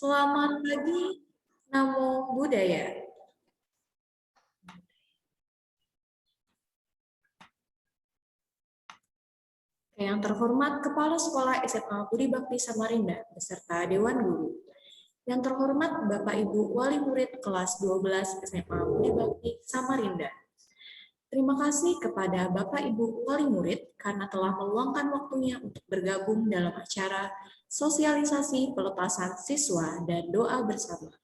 Selamat pagi, Namo Buddhaya. Yang terhormat Kepala Sekolah SMA Budi Bakti Samarinda beserta Dewan Guru. Yang terhormat Bapak Ibu Wali Murid kelas 12 SMA Budi Bakti Samarinda. Terima kasih kepada Bapak Ibu Wali Murid karena telah meluangkan waktunya untuk bergabung dalam acara sosialisasi pelepasan siswa dan doa bersama.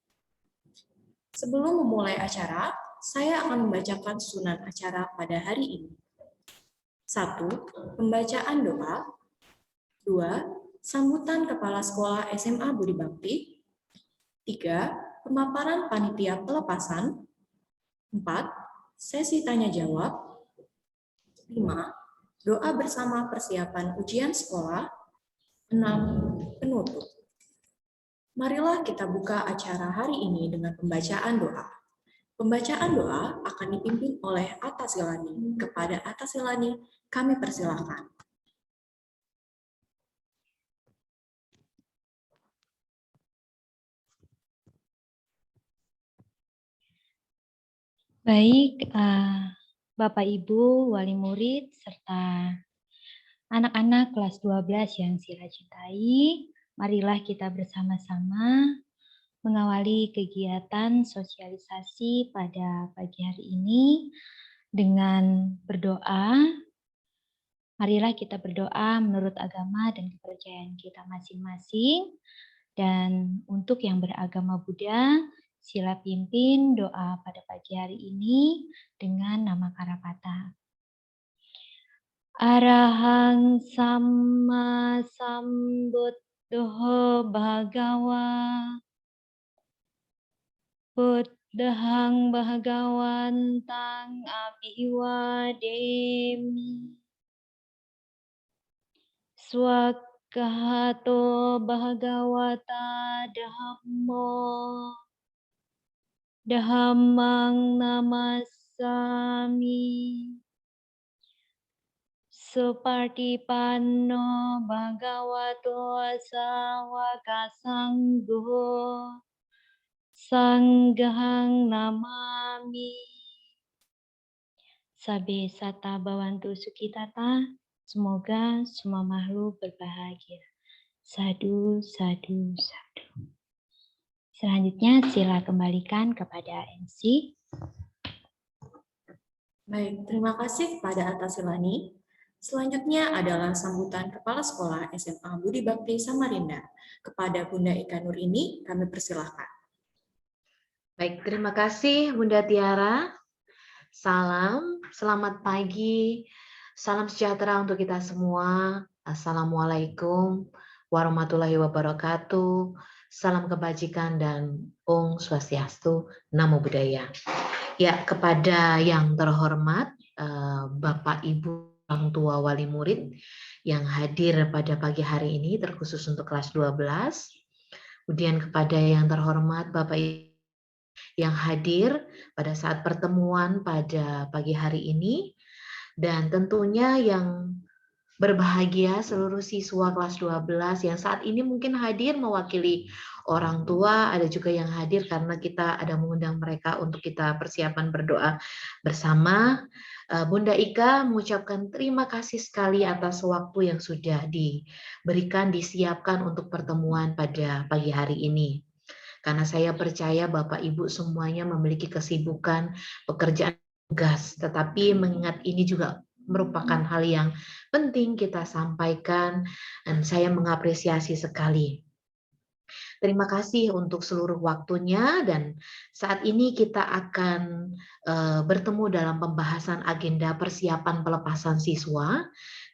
Sebelum memulai acara, saya akan membacakan susunan acara pada hari ini. 1. Pembacaan doa. 2. Sambutan Kepala Sekolah SMA Budi Bakti. 3. Pemaparan panitia pelepasan. 4. Sesi tanya jawab. 5. Doa bersama persiapan ujian sekolah. 6. Penutup. Marilah kita buka acara hari ini dengan pembacaan doa. Pembacaan doa akan dipimpin oleh Atta Silani. Kepada Atta Silani, kami persilahkan. Baik, Bapak Ibu, wali murid, serta anak-anak kelas 12 yang saya cintai, marilah kita bersama-sama mengawali kegiatan sosialisasi pada pagi hari ini dengan berdoa. Marilah kita berdoa menurut agama dan kepercayaan kita masing-masing. Dan untuk yang beragama Buddha, sila pimpin doa pada pagi hari ini dengan nama Karapata. Arahang Samma Sambuddho Bhagawa Buddhang Bhagawantang Abhiwademi Swakahato Bhagawata Dhammo Dhammang Namasami Supartipanno Bhagavato Sawaka Sangho Sanghang Namami. Sabe sata bawantu sukitata. Semoga semua makhluk berbahagia. Sadu, sadu, sadu. Selanjutnya sila kembalikan kepada MC. Baik, terima kasih kepada Atta Silani. Selanjutnya adalah sambutan Kepala Sekolah SMA Budi Bakti Samarinda. Kepada Bunda Ika Nurini, kami persilahkan. Baik, terima kasih Bunda Tiara. Salam, selamat pagi, salam sejahtera untuk kita semua. Assalamualaikum warahmatullahi wabarakatuh. Salam kebajikan dan Om Swastiastu, Namo Buddhaya. Ya, kepada yang terhormat Bapak Ibu orang tua wali murid yang hadir pada pagi hari ini terkhusus untuk kelas 12. Kemudian kepada yang terhormat Bapak Ibu yang hadir pada saat pertemuan pada pagi hari ini, dan tentunya yang berbahagia seluruh siswa kelas 12 yang saat ini mungkin hadir mewakili orang tua, ada juga yang hadir karena kita ada mengundang mereka untuk kita persiapan berdoa bersama. Bunda Ika mengucapkan terima kasih sekali atas waktu yang sudah diberikan, disiapkan untuk pertemuan pada pagi hari ini. Karena saya percaya Bapak Ibu semuanya memiliki kesibukan, pekerjaan tugas, tetapi mengingat ini juga merupakan hal yang penting kita sampaikan, dan saya mengapresiasi sekali. Terima kasih untuk seluruh waktunya, dan saat ini kita akan bertemu dalam pembahasan agenda persiapan pelepasan siswa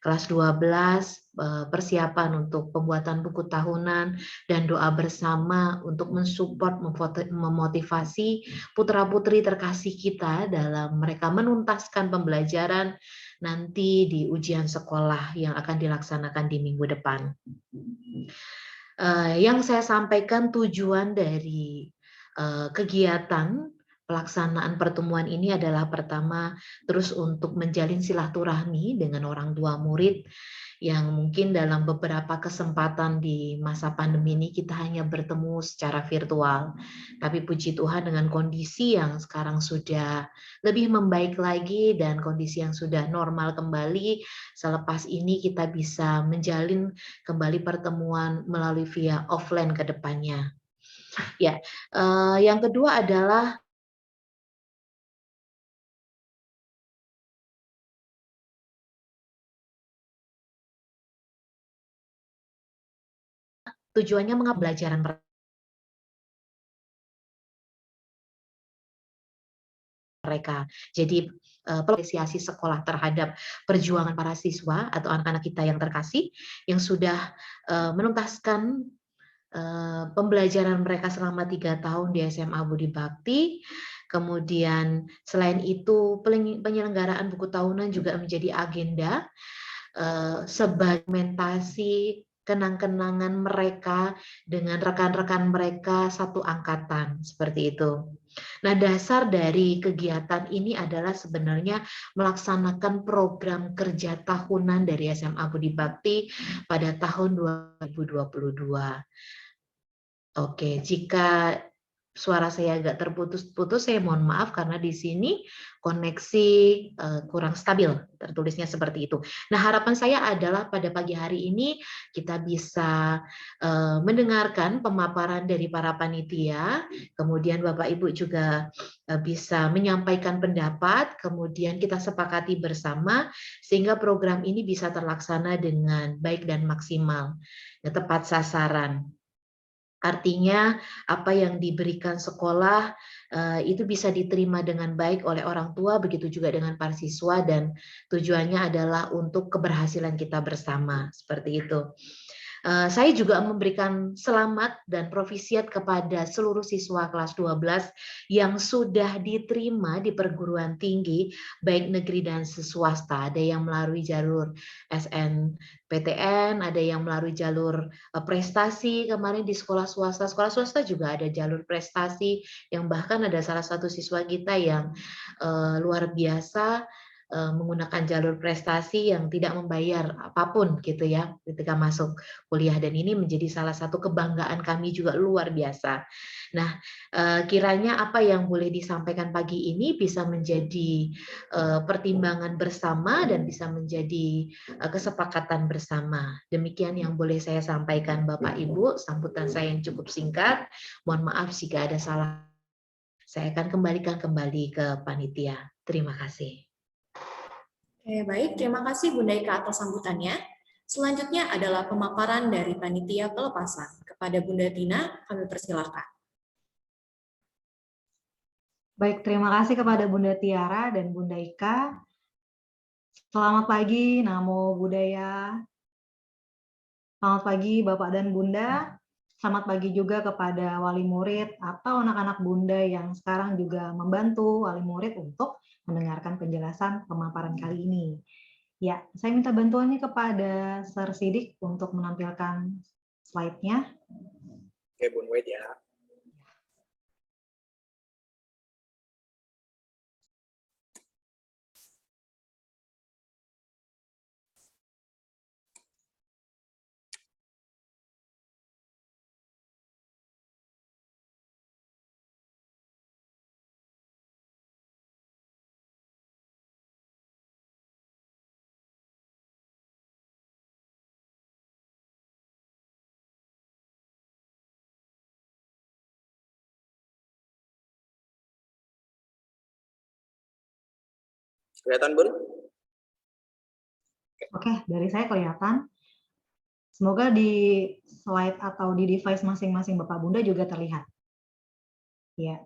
kelas 12, persiapan untuk pembuatan buku tahunan dan doa bersama untuk mensupport, memotivasi putra-putri terkasih kita dalam mereka menuntaskan pembelajaran nanti di ujian sekolah yang akan dilaksanakan di minggu depan. Yang saya sampaikan tujuan dari kegiatan pelaksanaan pertemuan ini adalah pertama, terus untuk menjalin silaturahmi dengan orang tua murid yang mungkin dalam beberapa kesempatan di masa pandemi ini kita hanya bertemu secara virtual. Tapi puji Tuhan dengan kondisi yang sekarang sudah lebih membaik lagi dan kondisi yang sudah normal kembali, selepas ini kita bisa menjalin kembali pertemuan melalui via offline ke depannya. Ya, yang kedua adalah tujuannya pembelajaran mereka. Jadi apresiasi sekolah terhadap perjuangan para siswa atau anak-anak kita yang terkasih yang sudah menuntaskan pembelajaran mereka selama 3 tahun di SMA Budi Bakti. Kemudian selain itu penyelenggaraan buku tahunan juga menjadi agenda sebagai dokumentasi kenang-kenangan mereka dengan rekan-rekan mereka satu angkatan, seperti itu. Nah, dasar dari kegiatan ini adalah sebenarnya melaksanakan program kerja tahunan dari SMA Budi Bakti pada tahun 2022. Oke, jika suara saya agak terputus-putus, saya mohon maaf karena di sini koneksi kurang stabil, tertulisnya seperti itu. Nah, harapan saya adalah pada pagi hari ini kita bisa mendengarkan pemaparan dari para panitia, kemudian Bapak Ibu juga bisa menyampaikan pendapat, kemudian kita sepakati bersama sehingga program ini bisa terlaksana dengan baik dan maksimal, tepat sasaran. Artinya apa yang diberikan sekolah itu bisa diterima dengan baik oleh orang tua, begitu juga dengan para siswa, dan tujuannya adalah untuk keberhasilan kita bersama, seperti itu. Saya juga memberikan selamat dan provisiat kepada seluruh siswa kelas 12 yang sudah diterima di perguruan tinggi, baik negeri dan swasta. Ada yang melalui jalur SNPTN, ada yang melalui jalur prestasi. Kemarin di sekolah swasta juga ada jalur prestasi, yang bahkan ada salah satu siswa kita yang luar biasa menggunakan jalur prestasi yang tidak membayar apapun gitu ya ketika masuk kuliah, dan ini menjadi salah satu kebanggaan kami juga luar biasa. Nah, kiranya apa yang boleh disampaikan pagi ini bisa menjadi pertimbangan bersama dan bisa menjadi kesepakatan bersama. Demikian yang boleh saya sampaikan Bapak Ibu, sambutan saya yang cukup singkat. Mohon maaf jika ada salah. Saya akan kembalikan kembali ke panitia. Terima kasih. Oke, baik. Terima kasih Bunda Ika atas sambutannya. Selanjutnya adalah pemaparan dari panitia pelepasan. Kepada Bunda Tina, kami persilakan. Baik, terima kasih kepada Bunda Tiara dan Bunda Ika. Selamat pagi, Namo Buddhaya. Selamat pagi Bapak dan Bunda. Selamat pagi juga kepada wali murid atau anak-anak Bunda yang sekarang juga membantu wali murid untuk mendengarkan penjelasan pemaparan kali ini. Ya, saya minta bantuannya kepada Sir Sidik untuk menampilkan slide-nya. Oke, Bun, wait ya. Kelihatan, Bun? Oke, dari saya kelihatan. Semoga di slide atau di device masing-masing Bapak Bunda juga terlihat. Ya,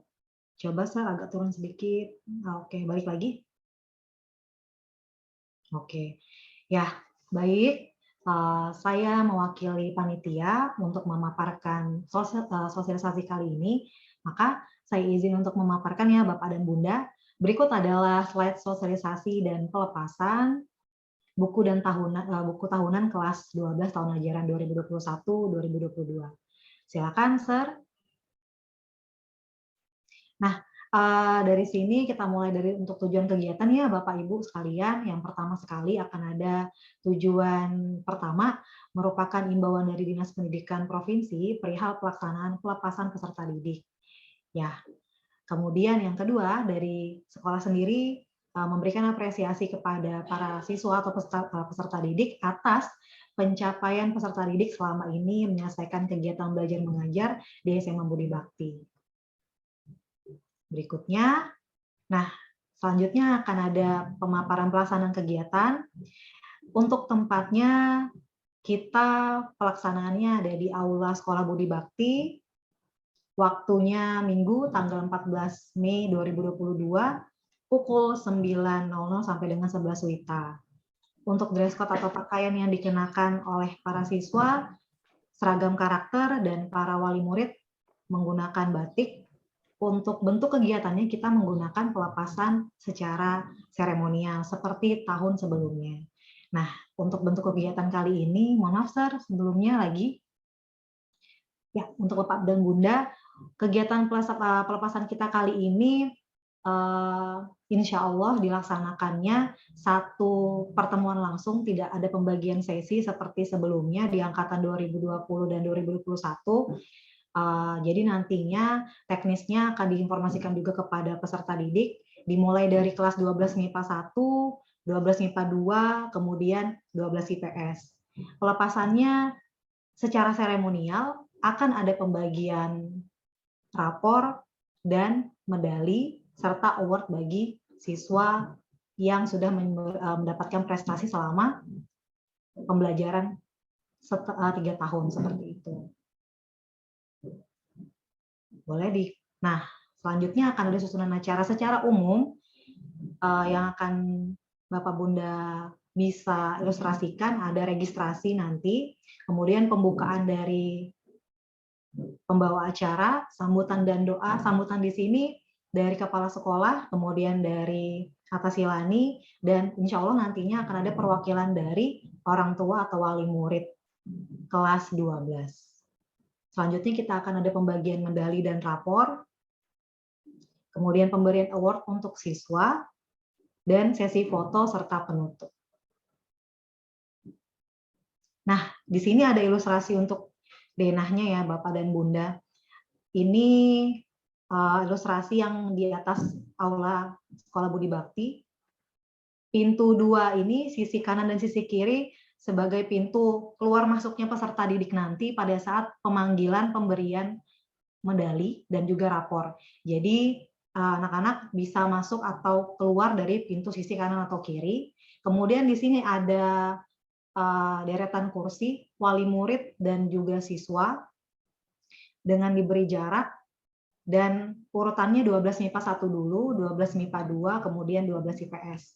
coba saya agak turun sedikit. Oke, balik lagi. Oke, ya baik. Saya mewakili panitia untuk memaparkan sosialisasi kali ini. Maka saya izin untuk memaparkan ya Bapak dan Bunda. Berikut adalah slide sosialisasi dan pelepasan buku tahunan kelas 12 tahun ajaran 2021-2022. Silakan, Sir. Nah, Dari sini kita mulai dari untuk tujuan kegiatan ya Bapak Ibu sekalian. Yang pertama sekali akan ada tujuan pertama merupakan imbauan dari Dinas Pendidikan Provinsi perihal pelaksanaan pelepasan peserta didik. Ya, kemudian yang kedua dari sekolah sendiri memberikan apresiasi kepada para siswa atau peserta didik atas pencapaian peserta didik selama ini menyelesaikan kegiatan belajar mengajar di SMA Budi Bakti. Berikutnya, nah selanjutnya akan ada pemaparan pelaksanaan kegiatan. Untuk tempatnya, kita pelaksanaannya ada di Aula Sekolah Budi Bakti, waktunya Minggu tanggal 14 Mei 2022, pukul 9.00 sampai dengan 11 WITA. Untuk dress code atau pakaian yang dikenakan oleh para siswa, seragam karakter, dan para wali murid menggunakan batik. Untuk bentuk kegiatannya kita menggunakan pelepasan secara seremonial seperti tahun sebelumnya. Nah, untuk bentuk kegiatan kali ini, mohon maaf Sir, sebelumnya lagi. Ya, untuk Bapak dan Bunda, kegiatan pelepasan kita kali ini insya Allah dilaksanakannya satu pertemuan langsung, tidak ada pembagian sesi seperti sebelumnya di angkatan 2020 dan 2021. Jadi nantinya teknisnya akan diinformasikan juga kepada peserta didik, dimulai dari kelas 12 MIPA 1, 12 MIPA 2, kemudian 12 IPS. Pelepasannya secara seremonial akan ada pembagian rapor dan medali serta award bagi siswa yang sudah mendapatkan prestasi selama pembelajaran 3 tahun seperti itu. Nah, selanjutnya akan ada susunan acara secara umum yang akan Bapak Bunda bisa ilustrasikan. Ada registrasi nanti, kemudian pembukaan dari pembawa acara, sambutan dan doa. Sambutan di sini dari kepala sekolah, kemudian dari atas Silani, dan insya Allah nantinya akan ada perwakilan dari orang tua atau wali murid kelas 12. Selanjutnya kita akan ada pembagian medali dan rapor, kemudian pemberian award untuk siswa, dan sesi foto serta penutup. Nah, di sini ada ilustrasi untuk denahnya ya Bapak dan Bunda. Ini ilustrasi yang di atas Aula Sekolah Budi Bakti. Pintu 2 ini, sisi kanan dan sisi kiri, sebagai pintu keluar masuknya peserta didik nanti pada saat pemanggilan pemberian medali dan juga rapor. Jadi anak-anak bisa masuk atau keluar dari pintu sisi kanan atau kiri. Kemudian di sini ada deretan kursi wali murid dan juga siswa dengan diberi jarak, dan urutannya 12 MIPA 1 dulu, 12 MIPA 2, kemudian 12 IPS.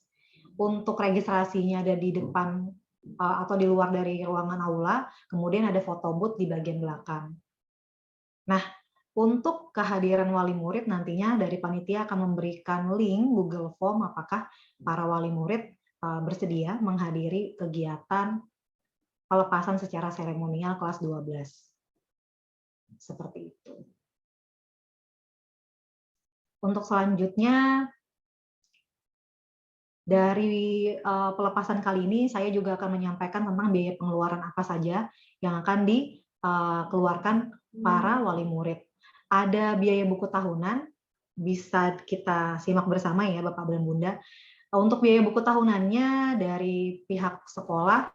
Untuk registrasinya ada di depan atau di luar dari ruangan aula, kemudian ada foto booth di bagian belakang. Nah, untuk kehadiran wali murid nantinya dari panitia akan memberikan link Google Form apakah para wali murid bersedia menghadiri kegiatan pelepasan secara seremonial kelas 12. Seperti itu. Untuk selanjutnya, dari pelepasan kali ini saya juga akan menyampaikan tentang biaya pengeluaran apa saja yang akan dikeluarkan para wali murid. Ada biaya buku tahunan, bisa kita simak bersama ya Bapak dan Bunda. Untuk biaya buku tahunannya dari pihak sekolah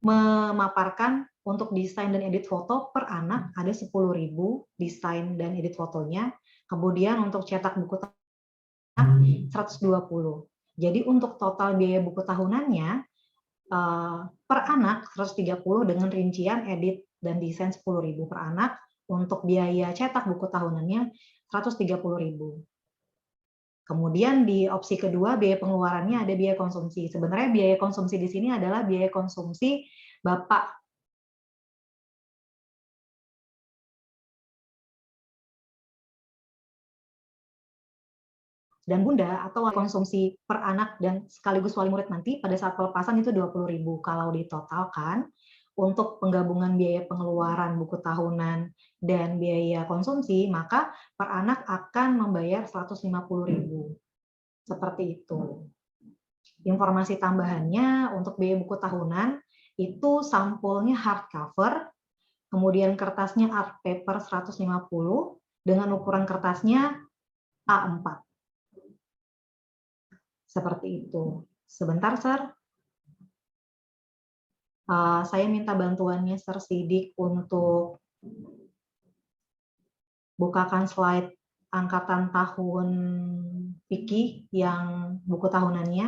memaparkan untuk desain dan edit foto per anak ada 10.000 desain dan edit fotonya. Kemudian untuk cetak buku tahunan 120. Jadi untuk total biaya buku tahunannya per anak 130 dengan rincian edit dan desain 10.000 per anak. Untuk biaya cetak buku tahunannya 130.000. Kemudian di opsi kedua biaya pengeluarannya ada biaya konsumsi. Sebenarnya biaya konsumsi di sini adalah biaya konsumsi Bapak dan Bunda, atau konsumsi per anak dan sekaligus wali murid nanti pada saat pelepasan itu 20.000. Kalau ditotalkan untuk penggabungan biaya pengeluaran buku tahunan dan biaya konsumsi, maka per anak akan membayar 150.000. Seperti itu. Informasi tambahannya untuk biaya buku tahunan itu sampulnya hardcover, kemudian kertasnya art paper 150 dengan ukuran kertasnya A4. Seperti itu. Sebentar, Sir. Saya minta bantuannya Sir Sidik untuk bukakan slide angkatan tahun Piki yang buku tahunannya.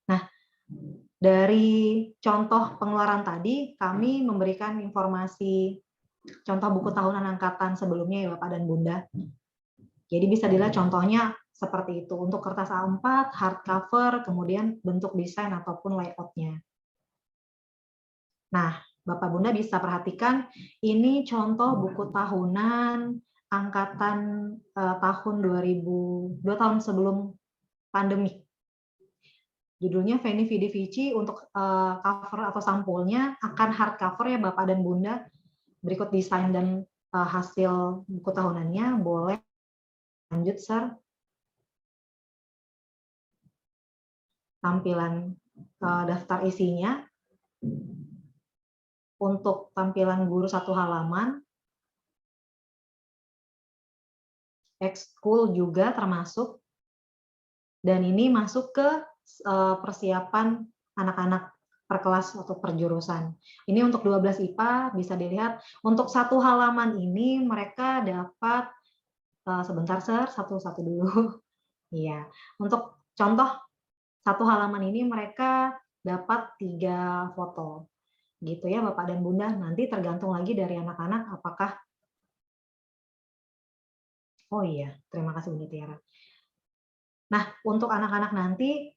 Nah, dari contoh pengeluaran tadi, kami memberikan informasi contoh buku tahunan angkatan sebelumnya ya Bapak dan Bunda. Jadi bisa dilihat contohnya seperti itu. Untuk kertas A4, hardcover, kemudian bentuk desain ataupun layout-nya. Nah, Bapak Bunda bisa perhatikan ini contoh buku tahunan angkatan tahun 2000, 2 tahun sebelum pandemi. Judulnya Veni Vidi Vici. Untuk cover atau sampulnya akan hardcover ya Bapak dan Bunda. Berikut desain dan hasil buku tahunannya. Boleh lanjut, Sir. Tampilan daftar isinya. Untuk tampilan guru 1 halaman, ekskul juga termasuk, dan ini masuk ke persiapan anak-anak per kelas atau per jurusan. Ini untuk 12 IPA bisa dilihat. Untuk 1 halaman ini mereka dapat, sebentar Sir, satu dulu. Iya, untuk contoh 1 halaman ini mereka dapat 3 foto. Gitu ya Bapak dan Bunda, nanti tergantung lagi dari anak-anak apakah, oh iya, terima kasih Bunda Tiara. Nah, untuk anak-anak nanti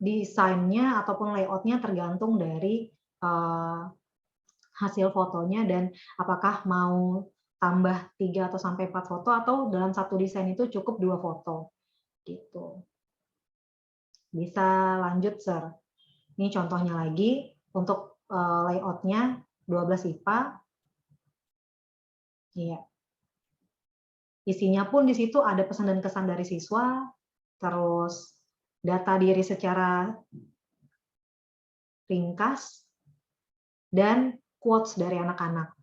desainnya ataupun layout-nya tergantung dari hasil fotonya dan apakah mau tambah 3 atau sampai 4 foto atau dalam satu desain itu cukup 2 foto. Gitu. Bisa lanjut, Sir. Ini contohnya lagi untuk layout-nya 12 IPA. Iya. Isinya pun di situ ada pesan dan kesan dari siswa, terus data diri secara ringkas, dan quotes dari anak-anak.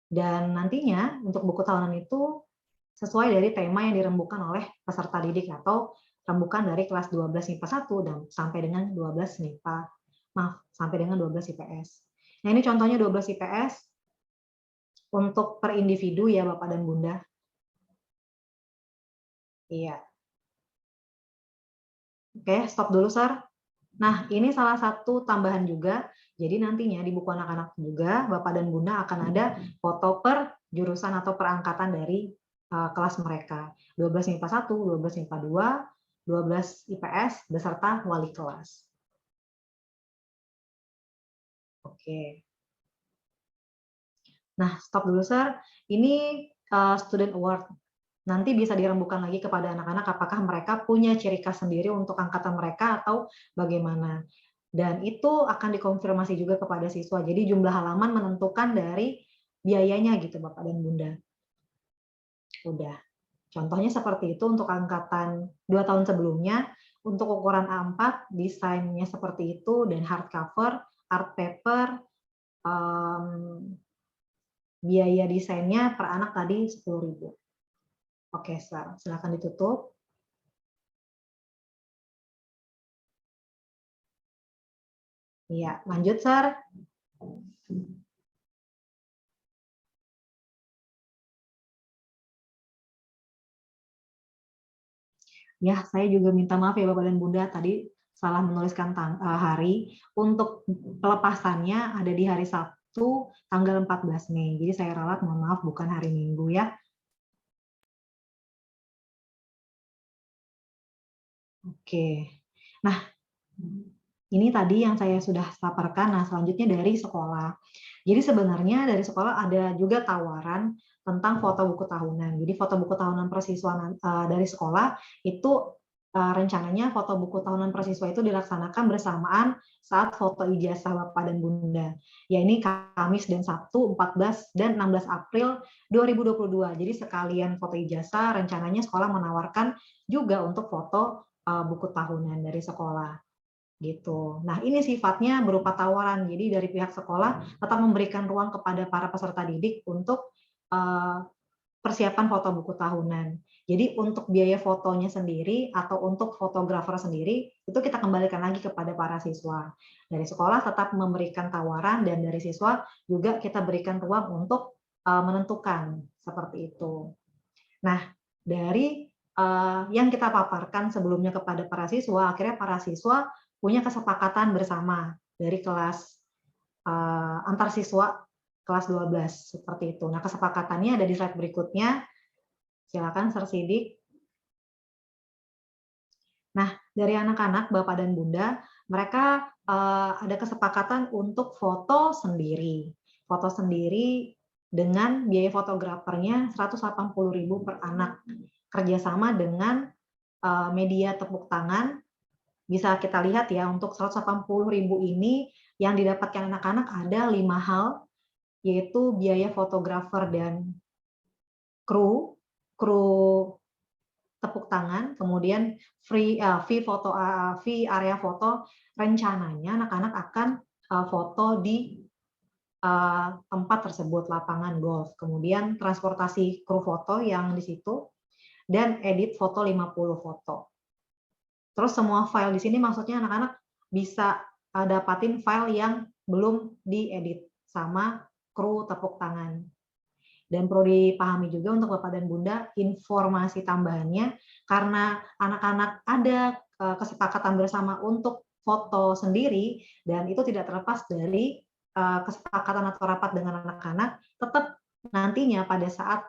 Dan nantinya untuk buku tahunan itu sesuai dari tema yang dirembukan oleh peserta didik atau rembukan dari kelas 12 MIPA 1 dan sampai dengan 12 MIPA, sampai dengan 12 IPS. Nah, ini contohnya 12 IPS untuk per individu ya Bapak dan Bunda. Iya. Oke, stop dulu, Sir. Nah, ini salah satu tambahan juga. Jadi nantinya di buku anak-anak juga, Bapak dan Bunda akan ada foto per jurusan atau per angkatan dari kelas mereka. 12 MIPA 1, 12 MIPA 2, 12 IPS, beserta wali kelas. Oke. Nah, stop dulu, Sir. Ini student award. Nanti bisa dirembukan lagi kepada anak-anak apakah mereka punya ciri khas sendiri untuk angkatan mereka atau bagaimana. Dan itu akan dikonfirmasi juga kepada siswa. Jadi jumlah halaman menentukan dari biayanya gitu Bapak dan Bunda. Udah. Contohnya seperti itu untuk angkatan 2 tahun sebelumnya. Untuk ukuran A4, desainnya seperti itu, dan hardcover, art paper, biaya desainnya per anak tadi 10.000. Oke, silakan ditutup. Iya, lanjut, Sir. Ya, saya juga minta maaf ya Bapak dan Bunda, tadi salah menuliskan hari. Untuk pelepasannya ada di hari Sabtu, tanggal 14 Mei. Jadi saya ralat, mohon maaf, bukan hari Minggu ya. Oke. Nah, ini tadi yang saya sudah paparkan. Nah, selanjutnya dari sekolah. Jadi sebenarnya dari sekolah ada juga tawaran tentang foto buku tahunan. Jadi foto buku tahunan persiswaan dari sekolah itu rencananya foto buku tahunan Persiswa itu dilaksanakan bersamaan saat foto ijazah Bapak dan Bunda. Ya ini Kamis dan Sabtu 14 dan 16 April 2022. Jadi sekalian foto ijazah, rencananya sekolah menawarkan juga untuk foto buku tahunan dari sekolah. Gitu. Nah, ini sifatnya berupa tawaran. Jadi dari pihak sekolah tetap memberikan ruang kepada para peserta didik untuk persiapan foto buku tahunan. Jadi untuk biaya fotonya sendiri atau untuk fotografer sendiri itu kita kembalikan lagi kepada para siswa. Dari sekolah tetap memberikan tawaran dan dari siswa juga kita berikan ruang untuk menentukan seperti itu. Nah, dari yang kita paparkan sebelumnya kepada para siswa, akhirnya para siswa punya kesepakatan bersama dari kelas antar siswa kelas 12 seperti itu. Nah, kesepakatannya ada di slide berikutnya. Silakan Sir Sidik. Nah, dari anak-anak Bapak dan Bunda, mereka ada kesepakatan untuk foto sendiri. Foto sendiri dengan biaya fotografernya 180.000 per anak. Kerjasama dengan media tepuk tangan. Bisa kita lihat ya, untuk 180.000 ini yang didapatkan anak-anak ada 5 hal, yaitu biaya fotografer dan kru tepuk tangan, kemudian fee area foto. Rencananya anak-anak akan foto di tempat tersebut, lapangan golf, kemudian transportasi kru foto yang di situ, dan edit foto 50 foto. Terus semua file di sini maksudnya anak-anak bisa dapatin file yang belum diedit sama kru tepuk tangan. Dan perlu dipahami juga untuk Bapak dan Bunda, informasi tambahannya karena anak-anak ada kesepakatan bersama untuk foto sendiri dan itu tidak terlepas dari kesepakatan atau rapat dengan anak-anak, tetap nantinya pada saat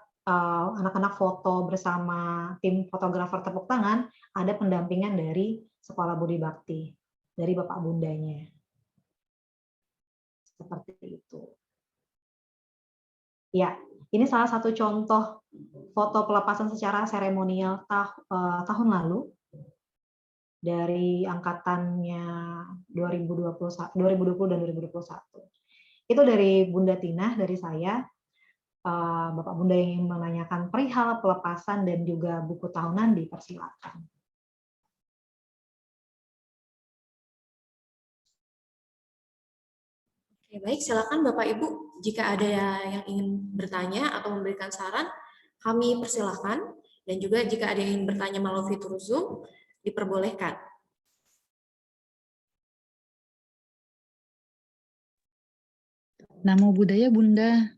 anak-anak foto bersama tim fotografer tepuk tangan, ada pendampingan dari Sekolah Budi Bakti, dari Bapak Bundanya. Seperti itu. Ya, ini salah satu contoh foto pelepasan secara seremonial tahun lalu dari angkatannya 2020 dan 2021. Itu dari Bunda Tina, dari saya. Bapak Bunda yang ingin menanyakan perihal pelepasan dan juga buku tahunan dipersilakan. Oke, baik, silakan Bapak Ibu. Jika ada yang ingin bertanya atau memberikan saran, kami persilahkan. Dan juga jika ada yang ingin bertanya melalui fitur Zoom, diperbolehkan. Namo Buddhaya Bunda.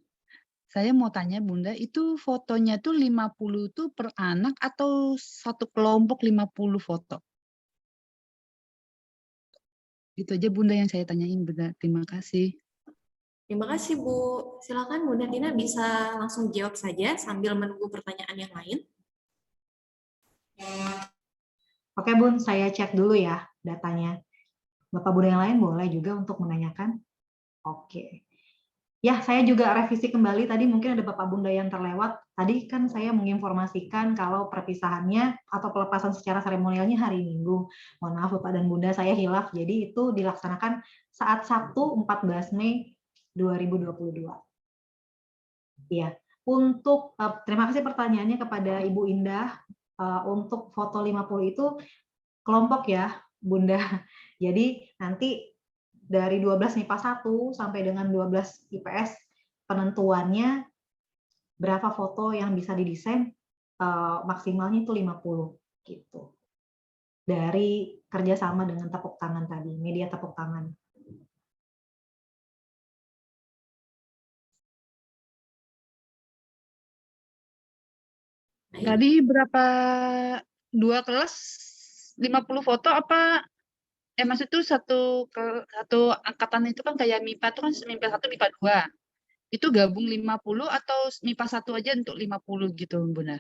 Saya mau tanya Bunda, itu fotonya tuh 50 tuh per anak atau satu kelompok 50 foto? Itu aja Bunda yang saya tanyain Bunda. Terima kasih. Terima kasih Bu. Silakan Bunda Tina bisa langsung jawab saja sambil menunggu pertanyaan yang lain. Oke Bun, saya cek dulu ya datanya. Bapak Bunda yang lain boleh juga untuk menanyakan. Oke. Ya, saya juga revisi kembali. Tadi mungkin ada Bapak Bunda yang terlewat. Tadi kan saya menginformasikan kalau perpisahannya atau pelepasan secara seremonialnya hari Minggu. Mohon maaf Bapak dan Bunda, saya hilaf. Jadi itu dilaksanakan saat Sabtu 14 Mei 2022. Iya. Untuk terima kasih pertanyaannya kepada Ibu Indah. Untuk foto 50 itu kelompok ya, Bunda. Jadi nanti dari 12 MIPA 1 sampai dengan 12 IPS penentuannya berapa foto yang bisa didesain, maksimalnya itu 50 gitu. Dari kerjasama dengan tepuk tangan tadi, media tepuk tangan. Tadi berapa, 2 kelas 50 foto apa? Maksud tuh satu angkatan itu kan kayak MIPA itu kan MIPA 1, MIPA 2. Itu gabung 50 atau MIPA 1 aja untuk 50 gitu Bunda?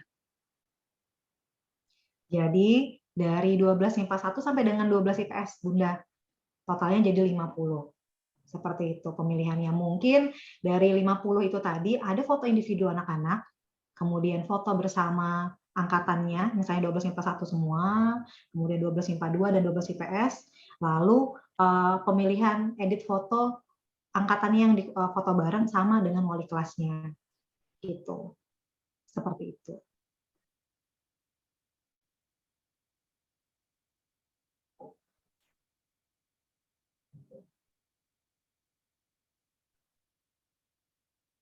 Jadi dari 12 MIPA 1 sampai dengan 12 IPS Bunda. Totalnya jadi 50. Seperti itu pemilihannya. Mungkin dari 50 itu tadi ada foto individu anak-anak, kemudian foto bersama angkatannya, misalnya 12 MIPA 1 semua, kemudian 12 MIPA 2 dan 12 IPS, lalu pemilihan edit foto angkatannya yang di foto bareng sama dengan wali kelasnya. Gitu. Seperti itu.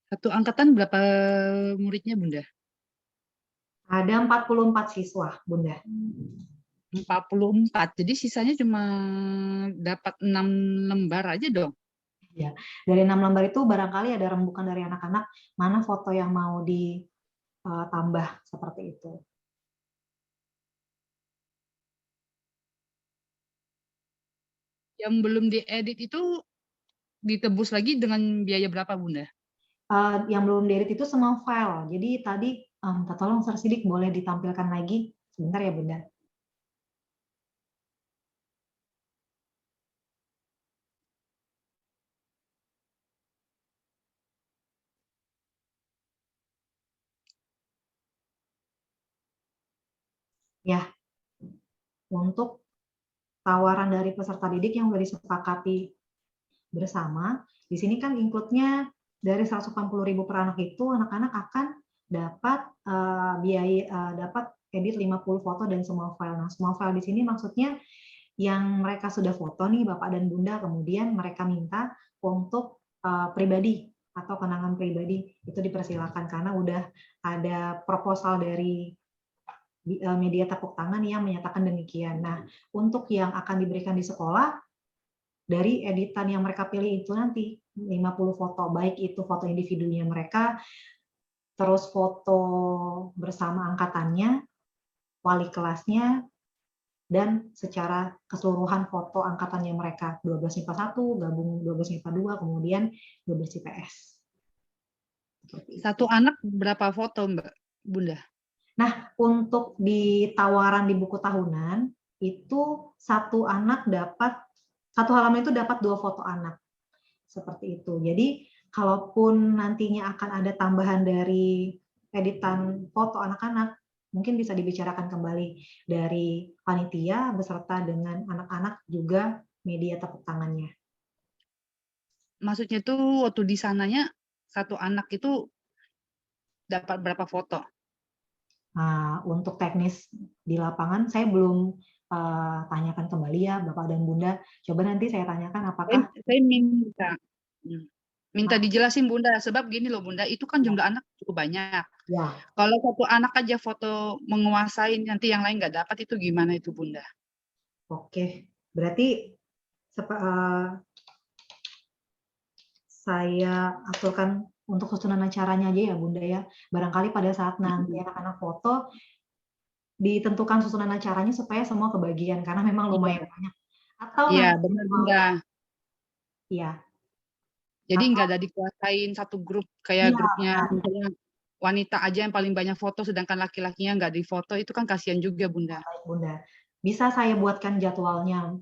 Satu angkatan berapa muridnya, Bunda? Ada 44 siswa, Bunda. 44. Jadi sisanya cuma dapat 6 lembar aja dong. Ya, dari 6 lembar itu barangkali ada rembukan dari anak-anak mana foto yang mau ditambah seperti itu. Yang belum diedit itu ditebus lagi dengan biaya berapa, Bunda? Yang belum diedit itu semua file. Jadi tadi minta tolong Sir Sidik boleh ditampilkan lagi sebentar ya Bunda. Ya, untuk tawaran dari peserta didik yang sudah disepakati bersama, di sini kan include-nya dari 180.000 per anak itu anak-anak akan dapat dapat edit 50 foto dan semua file. Nah, semua file di sini maksudnya yang mereka sudah foto nih Bapak dan Bunda, kemudian mereka minta untuk pribadi atau kenangan pribadi itu dipersilakan karena udah ada proposal dari media tepuk tangan yang menyatakan demikian. Nah, untuk yang akan diberikan di sekolah, dari editan yang mereka pilih itu nanti 50 foto, baik itu foto individunya mereka, terus foto bersama angkatannya, wali kelasnya, dan secara keseluruhan foto angkatannya mereka 12 MIPA 1 gabung 12 MIPA 2 kemudian 12 IPS. Satu anak berapa foto, Mbak Bunda? Nah, untuk di tawaran di buku tahunan itu satu halaman itu dapat 2 foto anak. Seperti itu. Jadi kalaupun nantinya akan ada tambahan dari editan foto anak-anak, mungkin bisa dibicarakan kembali dari panitia beserta dengan anak-anak juga media tepuk tangannya. Maksudnya tuh waktu di sananya satu anak itu dapat berapa foto? Nah, untuk teknis di lapangan saya belum tanyakan kembali ya Bapak dan Bunda. Coba nanti saya tanyakan apakah Saya minta dijelasin Bunda, sebab gini loh Bunda, itu kan jumlah anak cukup banyak. ya. Kalau satu anak aja foto menguasai, nanti yang lain nggak dapat, itu gimana itu Bunda? Oke, berarti saya aturkan untuk susunan acaranya aja ya Bunda ya. Barangkali pada saat nanti anak-anak foto ditentukan susunan acaranya supaya semua kebagian karena memang lumayan banyak. Atau Iya, nanti benar Bunda. Iya. Jadi nggak ada dikuasain satu grup kayak Iya, grupnya misalnya wanita aja yang paling banyak foto, sedangkan laki-lakinya nggak difoto, itu kan kasihan juga Bunda. baik Bunda. Bisa saya buatkan jadwalnya.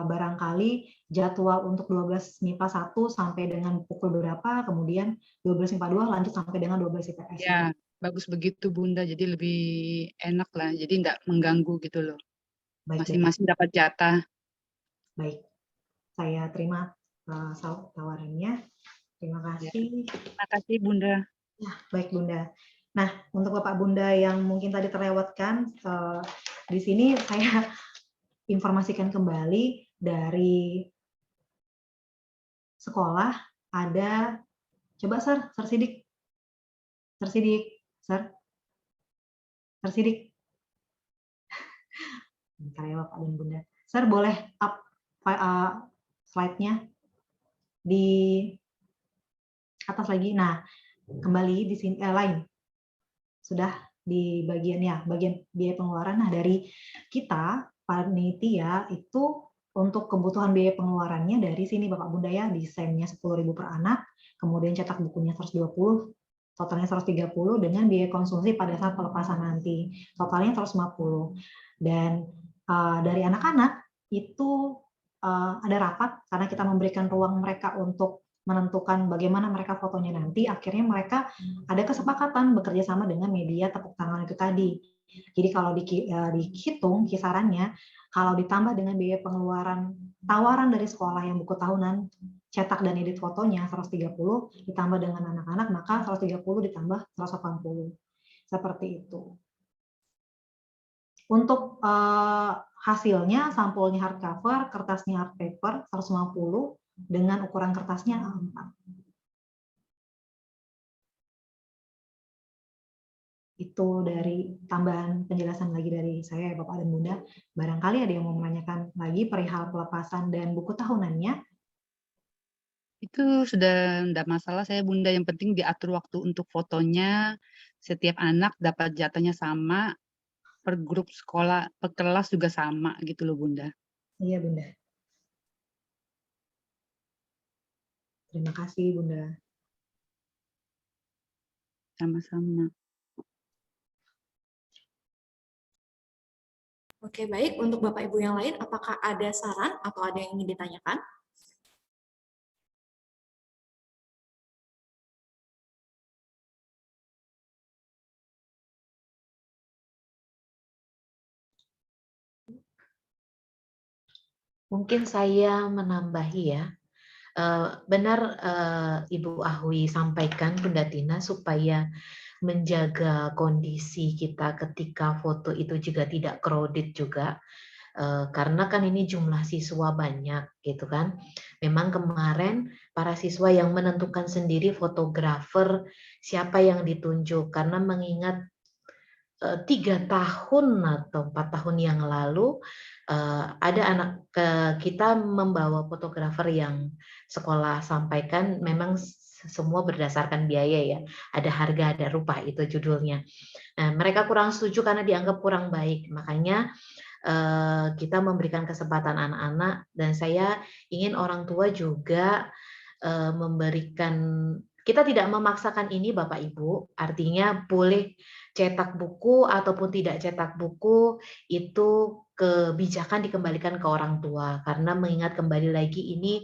Barangkali jadwal untuk 12 MIPA 1 sampai dengan pukul berapa, kemudian 12 MIPA 2 lanjut sampai dengan 12 IPS. Ya, bagus begitu Bunda, jadi lebih enak lah, jadi nggak mengganggu gitu loh. Masing-masing dapat jatah. Baik, saya terima tawarannya. Terima kasih. Terima kasih Bunda. Ya, baik Bunda. Nah, untuk Bapak Bunda yang mungkin tadi terlewatkan, di sini saya informasikan kembali dari sekolah ada, coba Sir Sidik. Sir Sidik. Bentar ya Bapak dan Bunda. Sir boleh up slide-nya di atas lagi. Nah, kembali di sini lain. Sudah di bagian biaya pengeluaran. Nah, dari kita panitia itu untuk kebutuhan biaya pengeluarannya dari sini Bapak Bunda ya, desainnya 10.000 per anak, kemudian cetak bukunya 120, totalnya 130 dengan biaya konsumsi pada saat pelepasan nanti, totalnya 150. Dan dari anak-anak itu ada rapat karena kita memberikan ruang mereka untuk menentukan bagaimana mereka fotonya nanti, akhirnya mereka ada kesepakatan bekerja sama dengan media tepuk tangan itu tadi. Jadi kalau dihitung kisarannya, kalau ditambah dengan biaya pengeluaran tawaran dari sekolah yang buku tahunan, cetak dan edit fotonya 130, ditambah dengan anak-anak, maka 130 ditambah 180. Seperti itu. Untuk hasilnya, sampulnya hardcover, kertasnya hard paper 150, dengan ukuran kertasnya A4. Itu dari tambahan penjelasan lagi dari saya, Bapak dan Bunda. Barangkali ada yang mau menanyakan lagi perihal pelepasan dan buku tahunannya. Itu sudah enggak masalah saya Bunda, yang penting diatur waktu untuk fotonya, setiap anak dapat jatahnya sama, per grup sekolah, per kelas juga sama gitu loh Bunda. Iya, Bunda. Terima kasih, Bunda. Sama-sama. Oke, baik. Untuk Bapak Ibu yang lain, apakah ada saran atau ada yang ingin ditanyakan? Mungkin saya menambahi ya. Benar Ibu Ahwi sampaikan Bunda Tina, supaya menjaga kondisi kita ketika foto itu juga tidak crowded juga. Karena kan ini jumlah siswa banyak gitu kan. Memang kemarin para siswa yang menentukan sendiri fotografer siapa yang ditunjuk, karena mengingat 3 tahun atau 4 tahun yang lalu ada anak kita membawa fotografer yang sekolah sampaikan, memang semua berdasarkan biaya ya, ada harga ada rupa itu judulnya. Nah, mereka kurang setuju karena dianggap kurang baik, makanya kita memberikan kesempatan anak-anak, dan saya ingin orang tua juga memberikan, kita tidak memaksakan ini Bapak Ibu, artinya boleh cetak buku ataupun tidak cetak buku, itu kebijakan dikembalikan ke orang tua, karena mengingat kembali lagi ini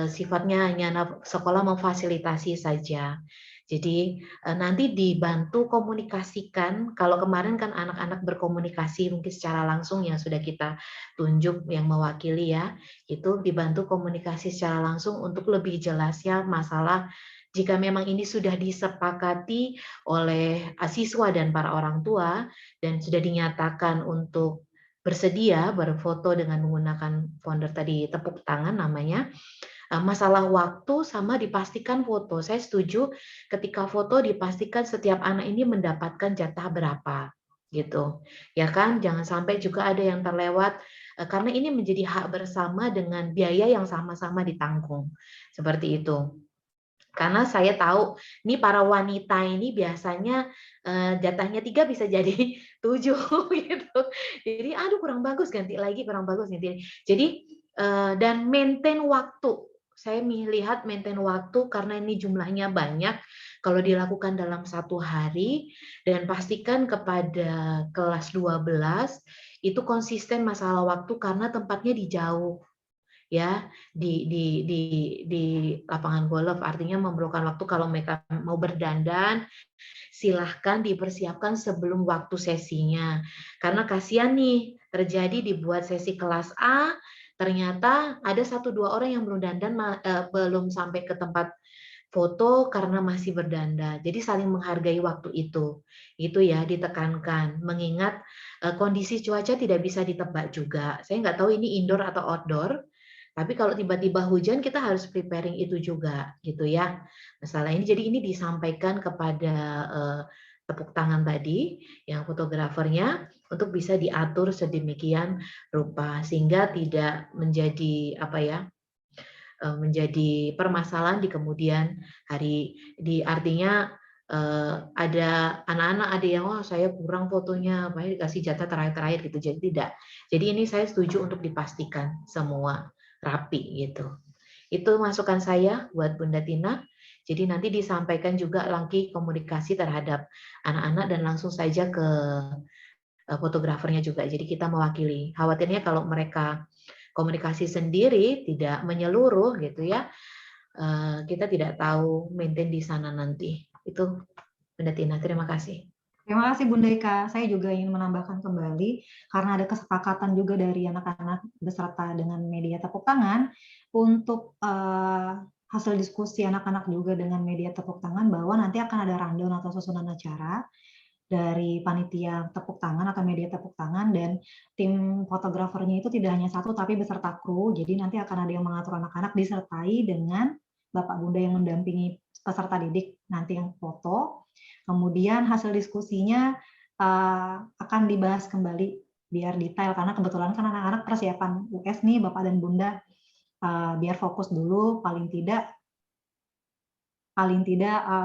sifatnya hanya sekolah memfasilitasi saja. Jadi nanti dibantu komunikasikan, kalau kemarin kan anak-anak berkomunikasi mungkin secara langsung yang sudah kita tunjuk yang mewakili ya, itu dibantu komunikasi secara langsung untuk lebih jelasnya masalah jika memang ini sudah disepakati oleh siswa dan para orang tua dan sudah dinyatakan untuk bersedia berfoto dengan menggunakan founder tadi tepuk tangan namanya, masalah waktu sama dipastikan foto. Saya setuju ketika foto dipastikan setiap anak ini mendapatkan jatah berapa gitu. Ya kan, jangan sampai juga ada yang terlewat karena ini menjadi hak bersama dengan biaya yang sama-sama ditanggung. Seperti itu. Karena saya tahu ini para wanita ini biasanya jatahnya 3 bisa jadi 7 gitu. Jadi aduh kurang bagus ganti lagi, kurang bagus ganti. Jadi dan maintain waktu. Saya melihat maintain waktu karena ini jumlahnya banyak. Kalau dilakukan dalam 1 hari dan pastikan kepada kelas 12 itu konsisten masalah waktu karena tempatnya di jauh. Ya, di lapangan golf, artinya memerlukan waktu. Kalau mereka mau berdandan, silahkan dipersiapkan sebelum waktu sesinya. Karena kasihan nih, terjadi dibuat sesi kelas A, ternyata ada 1-2 orang yang belum dandan, belum sampai ke tempat foto karena masih berdandan. Jadi saling menghargai waktu itu. Itu ya ditekankan. Mengingat kondisi cuaca tidak bisa ditebak juga. Saya nggak tahu ini indoor atau outdoor. Tapi kalau tiba-tiba hujan kita harus preparing itu juga gitu ya. Masalah ini jadi ini disampaikan kepada tepuk tangan tadi yang fotografernya untuk bisa diatur sedemikian rupa sehingga tidak menjadi apa ya, menjadi permasalahan di kemudian hari. Artinya ada anak-anak ada yang saya kurang fotonya, apa dikasih jatah terakhir-terakhir gitu. Jadi tidak. Jadi ini saya setuju untuk dipastikan semua rapi gitu. Itu masukan saya buat Bunda Tina. Jadi nanti disampaikan juga lagi komunikasi terhadap anak-anak dan langsung saja ke fotografernya juga. Jadi kita mewakili. Khawatirnya kalau mereka komunikasi sendiri tidak menyeluruh gitu ya, kita tidak tahu maintain di sana nanti. Itu Bunda Tina, terima kasih. Terima kasih Bunda Ika. Saya juga ingin menambahkan kembali, karena ada kesepakatan juga dari anak-anak beserta dengan media tepuk tangan, untuk hasil diskusi anak-anak juga dengan media tepuk tangan, bahwa nanti akan ada rundown atau susunan acara dari panitia tepuk tangan atau media tepuk tangan, dan tim fotografernya itu tidak hanya satu tapi beserta kru. Jadi nanti akan ada yang mengatur anak-anak disertai dengan Bapak Bunda yang mendampingi peserta didik nanti yang foto. Kemudian hasil diskusinya akan dibahas kembali biar detail, karena kebetulan kan anak-anak persiapan US nih Bapak dan Bunda, biar fokus dulu, paling tidak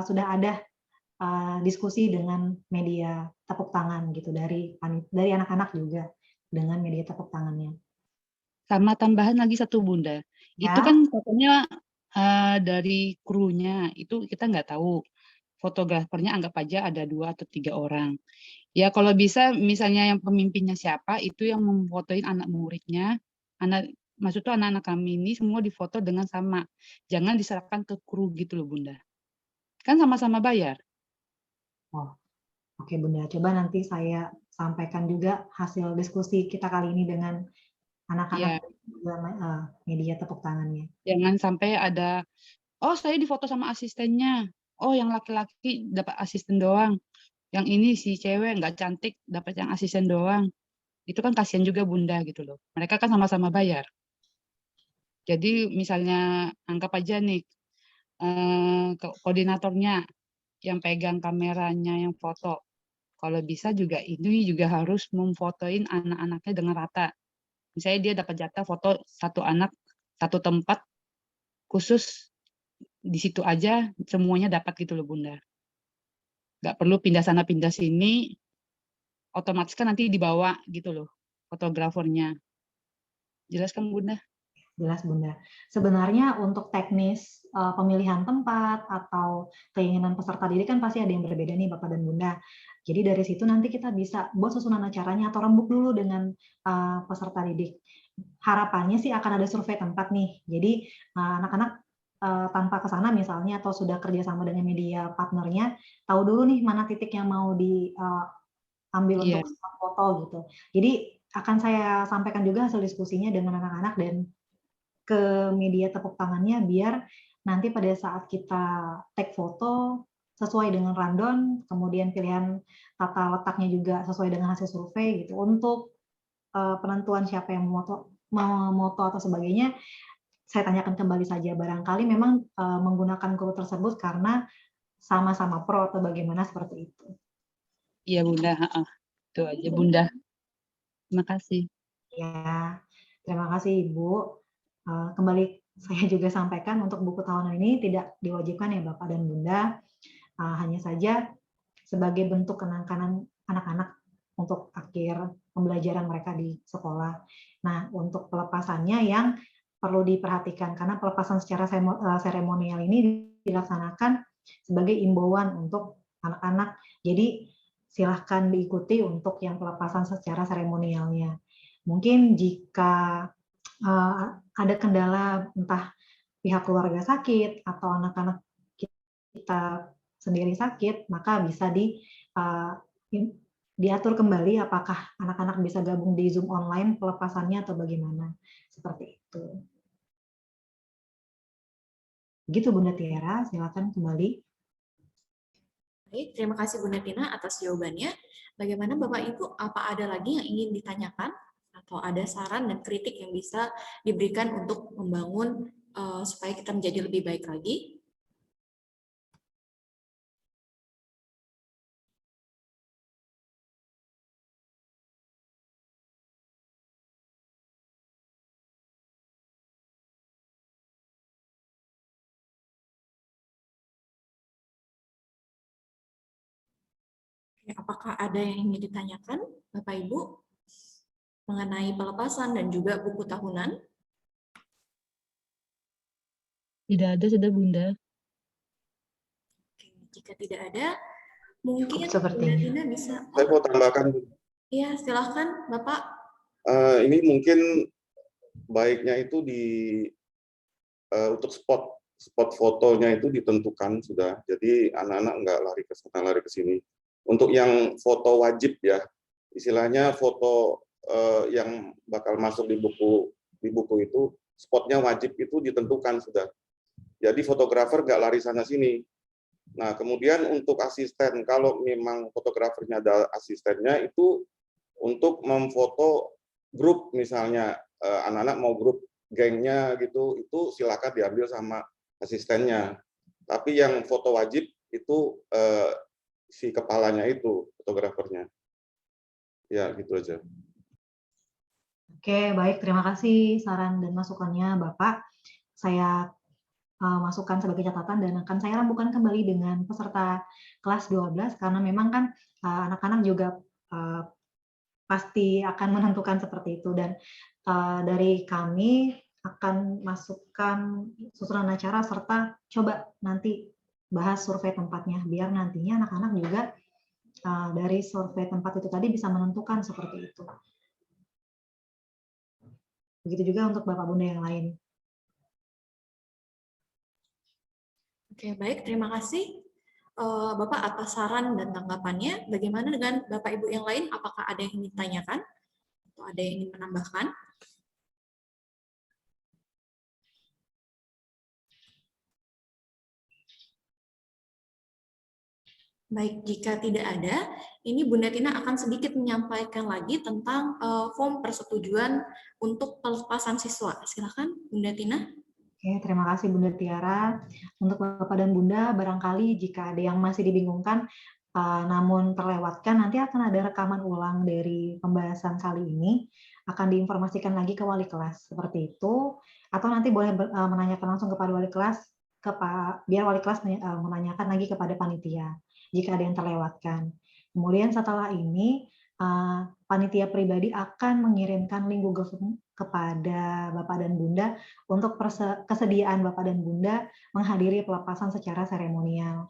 sudah ada diskusi dengan media tepuk tangan gitu dari anak-anak juga dengan media tepuk tangannya. Sama tambahan lagi satu Bunda, itu Ya, kan fotonya dari krunya, itu kita nggak tahu. Fotografernya anggap aja ada 2 atau 3 orang. Ya kalau bisa misalnya yang pemimpinnya siapa, itu yang memfotoin anak muridnya, maksudnya anak-anak kami ini semua difoto dengan sama. Jangan diserahkan ke kru gitu loh Bunda. Kan sama-sama bayar. oke Bunda. Coba nanti saya sampaikan juga hasil diskusi kita kali ini dengan anak-anak media tepuk tangannya. Jangan sampai ada, oh saya difoto sama asistennya, oh yang laki-laki dapat asisten doang, yang ini si cewek nggak cantik dapat yang asisten doang. Itu kan kasihan juga Bunda gitu loh. Mereka kan sama-sama bayar. Jadi misalnya anggap aja nih koordinatornya yang pegang kameranya yang foto. Kalau bisa juga ini juga harus memfotoin anak-anaknya dengan rata. Misalnya dia dapat jatah foto satu anak satu tempat khusus, di situ aja semuanya dapat gitu loh Bunda. Nggak perlu pindah sana pindah sini, otomatis kan nanti dibawa gitu loh fotografernya. Jelas kan Bunda? Jelas Bunda. Sebenarnya untuk teknis pemilihan tempat atau keinginan peserta didik kan pasti ada yang berbeda nih Bapak dan Bunda. Jadi dari situ nanti kita bisa buat susunan acaranya atau rembuk dulu dengan peserta didik. Harapannya sih akan ada survei tempat nih. Jadi anak-anak tanpa ke sana misalnya atau sudah kerjasama dengan media partnernya, tahu dulu nih mana titik yang mau diambil Iya. untuk foto gitu. Jadi akan saya sampaikan juga hasil diskusinya dengan anak-anak dan ke media tepuk tangannya, biar nanti pada saat kita take foto sesuai dengan rundown, kemudian pilihan tata letaknya juga sesuai dengan hasil survei gitu. Untuk penentuan siapa yang memoto atau sebagainya, saya tanyakan kembali saja. Barangkali memang menggunakan kru tersebut karena sama-sama pro atau bagaimana seperti itu. Iya Bunda, itu aja Bunda. Terima kasih. Ya, terima kasih Ibu. Kembali saya juga sampaikan untuk buku tahunan ini tidak diwajibkan ya Bapak dan Bunda, hanya saja sebagai bentuk kenang-kenangan anak-anak untuk akhir pembelajaran mereka di sekolah. Nah, untuk pelepasannya yang perlu diperhatikan, karena pelepasan secara seremonial ini dilaksanakan sebagai imbauan untuk anak-anak. Jadi silahkan diikuti untuk yang pelepasan secara seremonialnya. Mungkin jika ada kendala entah pihak keluarga sakit atau anak-anak kita sendiri sakit, maka bisa diatur kembali apakah anak-anak bisa gabung di Zoom online pelepasannya atau bagaimana. Seperti itu. Begitu Bunda Tiara, silakan kembali. Baik, terima kasih Bunda Tina atas jawabannya. Bagaimana Bapak Ibu, apa ada lagi yang ingin ditanyakan? Atau ada saran dan kritik yang bisa diberikan untuk membangun supaya kita menjadi lebih baik lagi? Apakah ada yang ingin ditanyakan, Bapak Ibu, mengenai pelepasan dan juga buku tahunan? Tidak ada sudah Bunda. Oke, jika tidak ada, mungkin Sepertinya. Bunda Tina bisa. Saya mau tambahkan. Iya, silahkan Bapak. Ini mungkin baiknya itu untuk spot spot fotonya itu ditentukan sudah. Jadi anak-anak nggak lari ke sana, lari ke sini. Untuk yang foto wajib ya, istilahnya foto yang bakal masuk di buku itu, spotnya wajib itu ditentukan sudah. Jadi fotografer nggak lari sana sini. Nah, kemudian untuk asisten, kalau memang fotografernya ada asistennya, itu untuk memfoto grup misalnya, anak-anak mau grup gengnya gitu, itu silakan diambil sama asistennya. Tapi yang foto wajib itu si kepalanya itu, fotografernya. Ya, gitu aja. Oke, baik. Terima kasih saran dan masukannya, Bapak. Saya masukkan sebagai catatan dan akan saya rembukan kembali dengan peserta kelas 12 karena memang kan anak-anak juga pasti akan menentukan seperti itu dan dari kami akan masukkan susunan acara serta coba nanti bahas survei tempatnya biar nantinya anak-anak juga dari survei tempat itu tadi bisa menentukan seperti itu. Begitu juga untuk Bapak Bunda yang lain. Oke, baik. Terima kasih Bapak atas saran dan tanggapannya. Bagaimana dengan Bapak Ibu yang lain? Apakah ada yang ingin ditanyakan? Atau ada yang ingin menambahkan? Baik, jika tidak ada, ini Bunda Tina akan sedikit menyampaikan lagi tentang form persetujuan untuk pelepasan siswa. Silakan, Bunda Tina. Oke, terima kasih Bunda Tiara. Untuk Bapak dan Bunda, barangkali jika ada yang masih dibingungkan, namun terlewatkan, nanti akan ada rekaman ulang dari pembahasan kali ini, akan diinformasikan lagi ke wali kelas, seperti itu. Atau nanti boleh menanyakan langsung kepada wali kelas, biar wali kelas menanyakan lagi kepada panitia, jika ada yang terlewatkan. Kemudian setelah ini, panitia pribadi akan mengirimkan link Google Form kepada Bapak dan Bunda untuk kesediaan Bapak dan Bunda menghadiri pelepasan secara seremonial.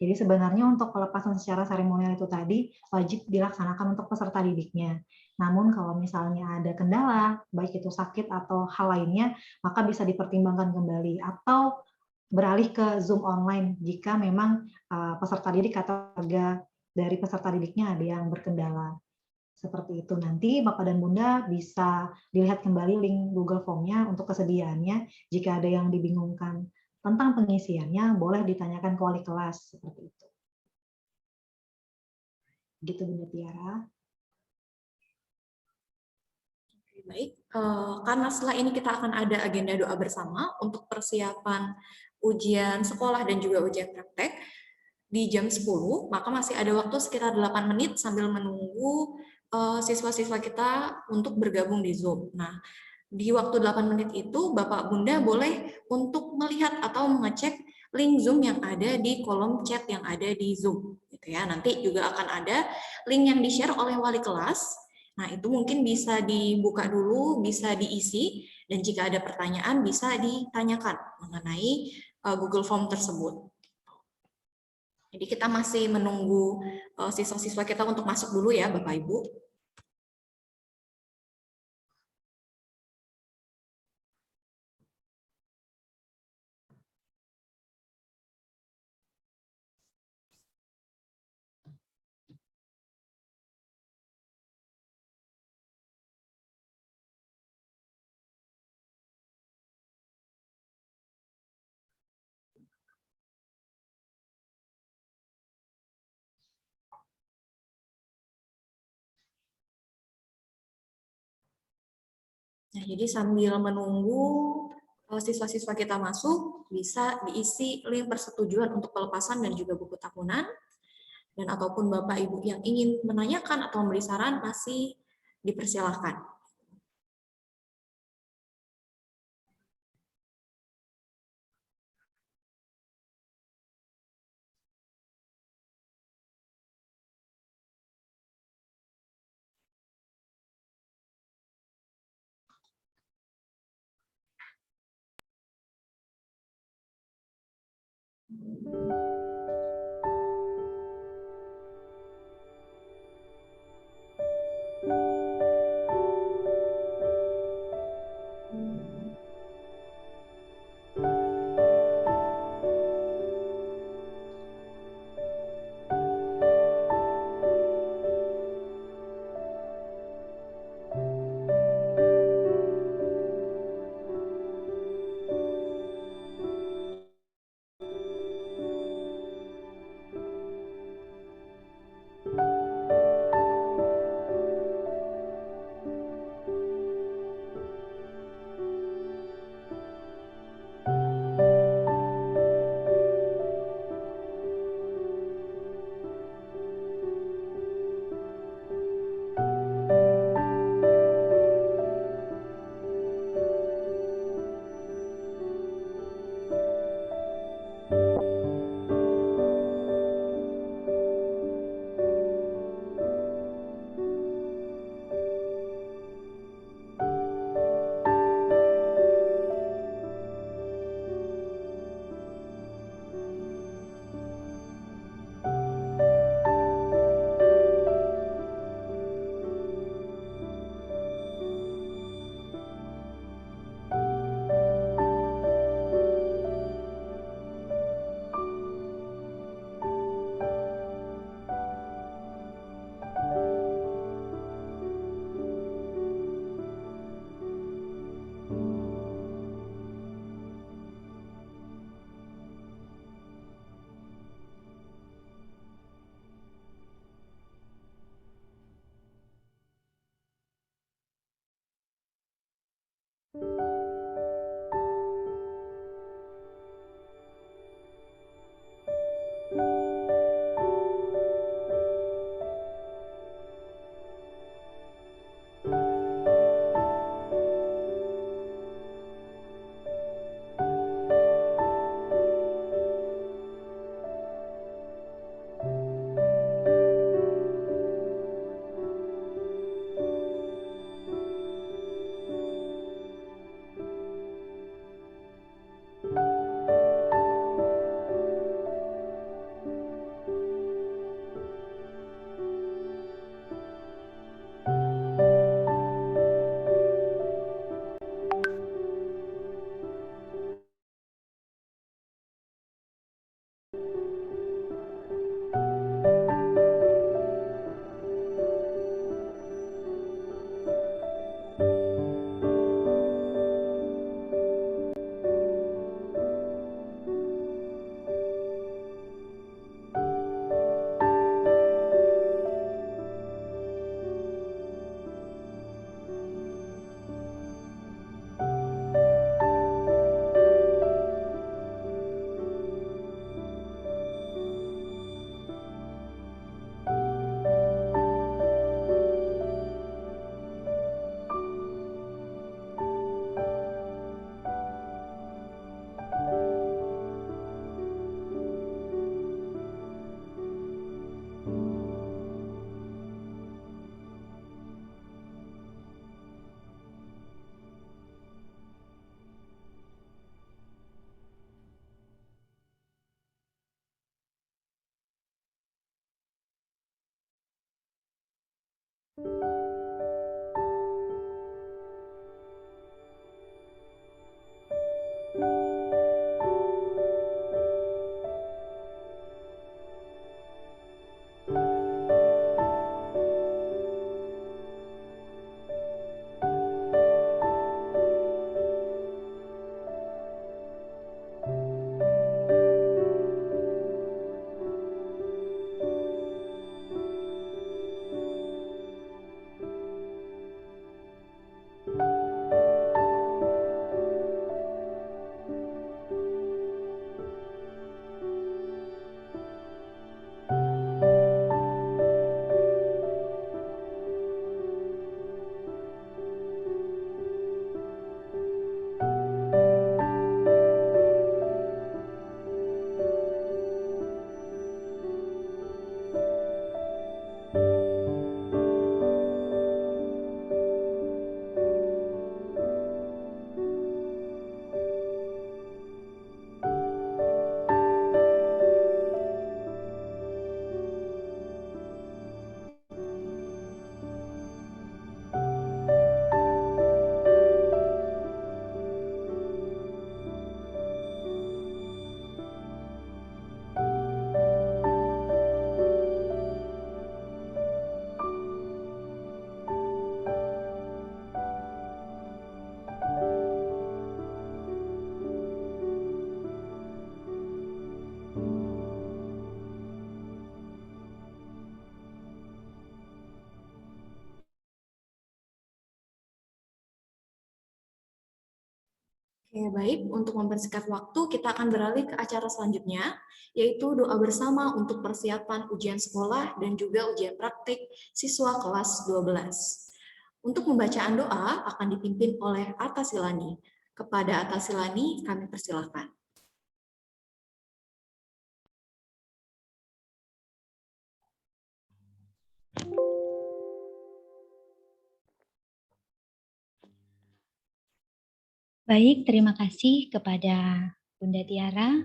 Jadi sebenarnya untuk pelepasan secara seremonial itu tadi wajib dilaksanakan untuk peserta didiknya. Namun kalau misalnya ada kendala, baik itu sakit atau hal lainnya, maka bisa dipertimbangkan kembali atau beralih ke Zoom online jika memang peserta didik atau warga dari peserta didiknya ada yang berkendala. Seperti itu. Nanti Bapak dan Bunda bisa dilihat kembali link Google Form-nya untuk kesediaannya. Jika ada yang dibingungkan tentang pengisiannya, boleh ditanyakan ke wali kelas. Seperti itu. Gitu Bunda Tiara. Baik, karena setelah ini kita akan ada agenda doa bersama untuk persiapan ujian sekolah dan juga ujian praktek di jam 10, maka masih ada waktu sekitar 8 menit sambil menunggu siswa-siswa kita untuk bergabung di Zoom. Nah, di waktu 8 menit itu, Bapak Bunda boleh untuk melihat atau mengecek link Zoom yang ada di kolom chat yang ada di Zoom. Gitu ya. Nanti juga akan ada link yang di-share oleh wali kelas. Nah, itu mungkin bisa dibuka dulu, bisa diisi, dan jika ada pertanyaan bisa ditanyakan mengenai Google Form tersebut. Jadi kita masih menunggu siswa-siswa kita untuk masuk dulu ya, Bapak Ibu. Nah, jadi sambil menunggu siswa-siswa kita masuk, bisa diisi link persetujuan untuk pelepasan dan juga buku tahunan. Dan ataupun Bapak Ibu yang ingin menanyakan atau memberi saran masih dipersilahkan. Oke, baik. Untuk mempersingkat waktu, kita akan beralih ke acara selanjutnya, yaitu doa bersama untuk persiapan ujian sekolah dan juga ujian praktik siswa kelas 12. Untuk pembacaan doa akan dipimpin oleh Atta Silani. Kepada Atta Silani, kami persilahkan. Baik, terima kasih kepada Bunda Tiara.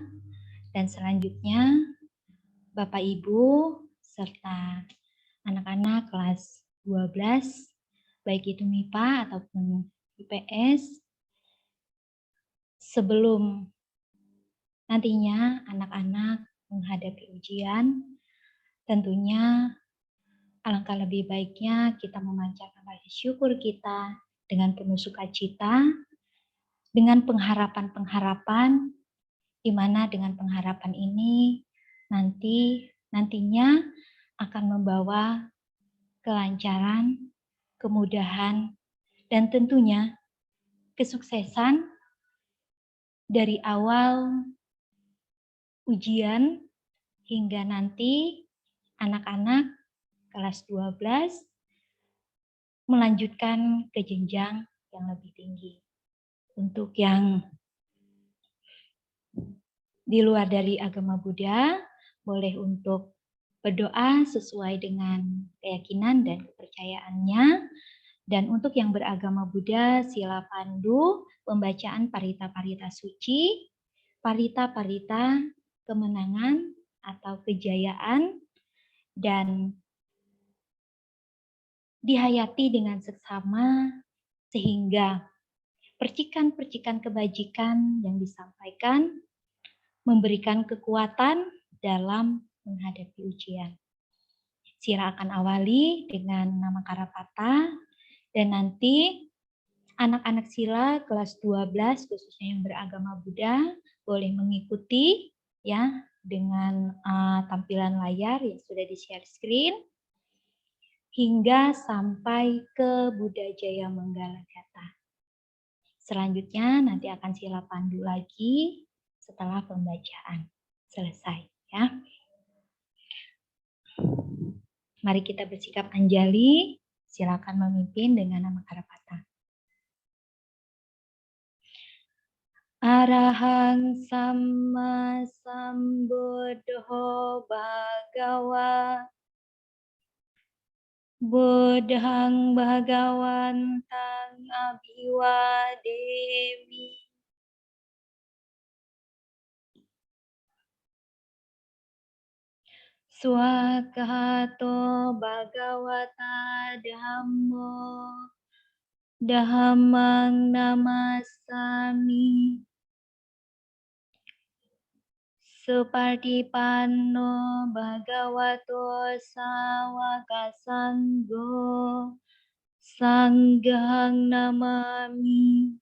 Dan selanjutnya, Bapak Ibu, serta anak-anak kelas 12, baik itu MIPA ataupun IPS, sebelum nantinya anak-anak menghadapi ujian, tentunya alangkah lebih baiknya kita memancarkan rasa syukur kita dengan penuh sukacita, dengan pengharapan-pengharapan, di mana dengan pengharapan ini nantinya akan membawa kelancaran, kemudahan, dan tentunya kesuksesan dari awal ujian hingga nanti anak-anak kelas 12 melanjutkan ke jenjang yang lebih tinggi. Untuk yang di luar dari agama Buddha, boleh untuk berdoa sesuai dengan keyakinan dan kepercayaannya. Dan untuk yang beragama Buddha, sila pandu pembacaan parita-parita suci, parita-parita kemenangan atau kejayaan, dan dihayati dengan seksama sehingga percikan-percikan kebajikan yang disampaikan memberikan kekuatan dalam menghadapi ujian. Sila akan awali dengan nama Karapata, dan nanti anak-anak sila kelas 12 khususnya yang beragama Buddha boleh mengikuti ya dengan tampilan layar yang sudah di-share screen hingga sampai ke Buddha Jaya Manggala Gata. Selanjutnya nanti akan sila pandu lagi setelah pembacaan selesai ya. Mari kita bersikap anjali, silakan memimpin dengan nama Karapata. Arahang Samma Sambuddho Bhagawa Buddhang Bhagawantang Abhiwademi. Swakato Bhagavata Dhammo Dhammang Namasami Supartipanno Bhagavato Sawaka Sangho Sanghang Namami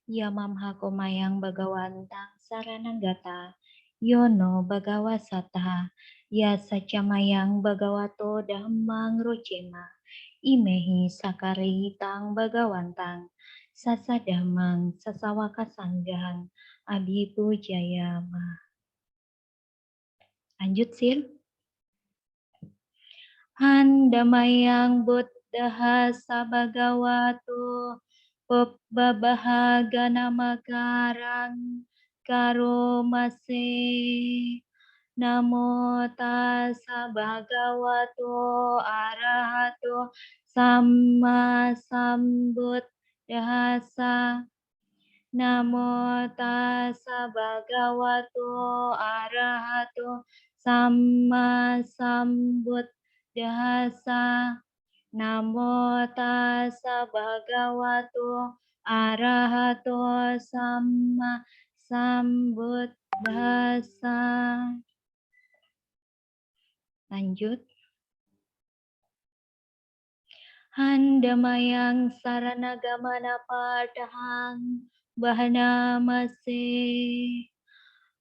Yamamhako Mayang Bhagawantang Sarananggata Yono Bhagawasata Yasacamayang Bhagavato Dhammang Rocema Imehi Sakaritang Bhagawantang Sasadhamang Sasawaka Sanghang Abhipu Jayama. Lanjut, Sil. Handamayang Buddha Sabhagavato Babahaganamakkarang Karomase Namo tassa bhagavato arahato samma sambuddhassa. Namo tassa bhagavato arahato samma sambuddhassa. Namo tassa bhagavato arahato samma sambuddhassa. Lanjut. Handamayang saranagamana padahang bahanamase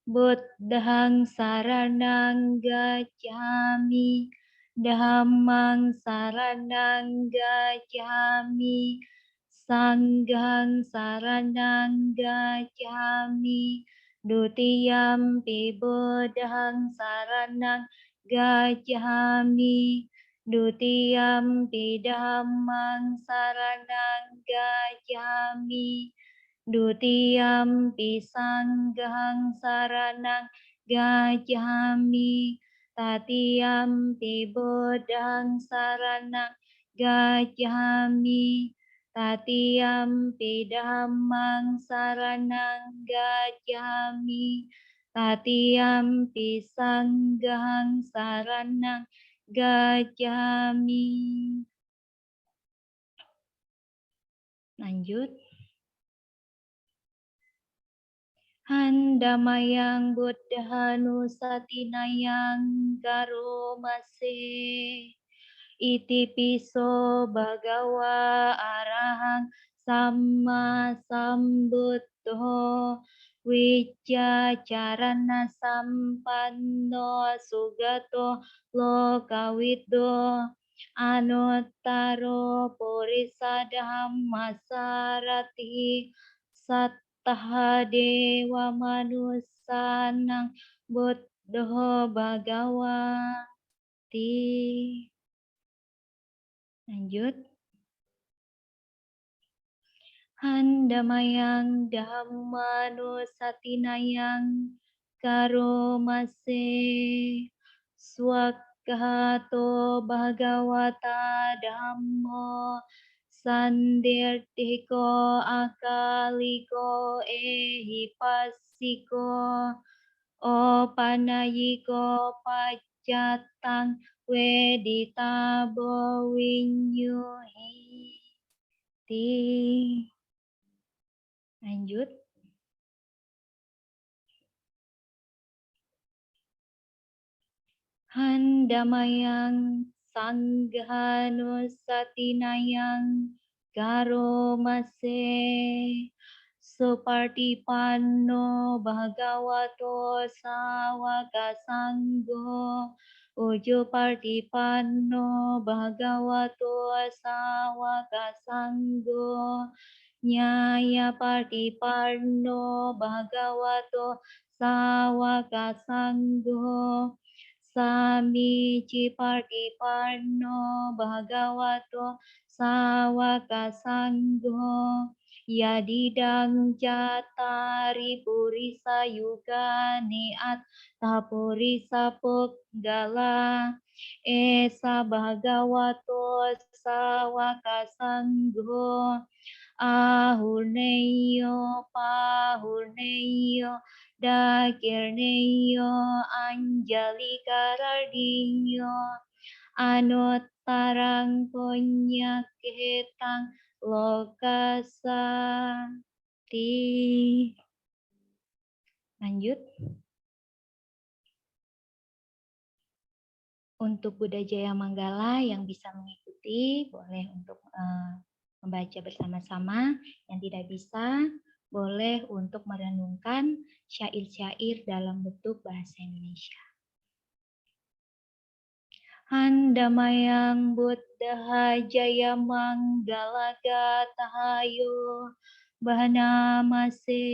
Buddhang saranang gacchami Dhammang saranang gacchami Sanghang saranang gacchami Dutiyampi Buddhang saranang gacchami Dutiyampi Dhammang saranang gacchami Dutiyampi Sanghang saranang gacchami Tatiyampi Buddhang saranang gacchami Tatiyampi Dhammang saranang gacchami Tatiyampi Sanghang saranang gacchami. Lanjut. Handamayang buddhanusatinayang karomase Iti piso bhagawa arahang samma sambuddho Wiccacarana sampanno sugato lokawiddo Anuttaro purisa dhamma sarati sattah dewa manusanang buddho bhagawati. Lanjut. Handamayang dhammanusatinayang karomase Swakato bhagavata dhammo sandirtiko akaliko ehipassiko opanayiko pacatang weditabo winyuhi. Lanjut. Handamayang sanghanusatinayang karomase Supartipanno bhagavato sawaka sangho Ujupartipanno bhagavato sawaka sangho Nyaya partipanno bhagavato sawaka sangho Samici partipanno bhagavato sawaka sangho Yadidang jatari purisa yugani atta purisa puggala Esa bhagavato sawaka sangho Ahurneyo Pahurneyo Dakirneyo Anjali Karardinyo Anuttarang Punyaketang Lokasati. Lanjut. Untuk Buddha Jaya Manggala yang bisa mengikuti, boleh untuk membaca bersama-sama. Yang tidak bisa, boleh untuk merenungkan syair-syair dalam bentuk bahasa Indonesia. Handamayang Buddha Jaya Manggala Gatahayo Bahanamase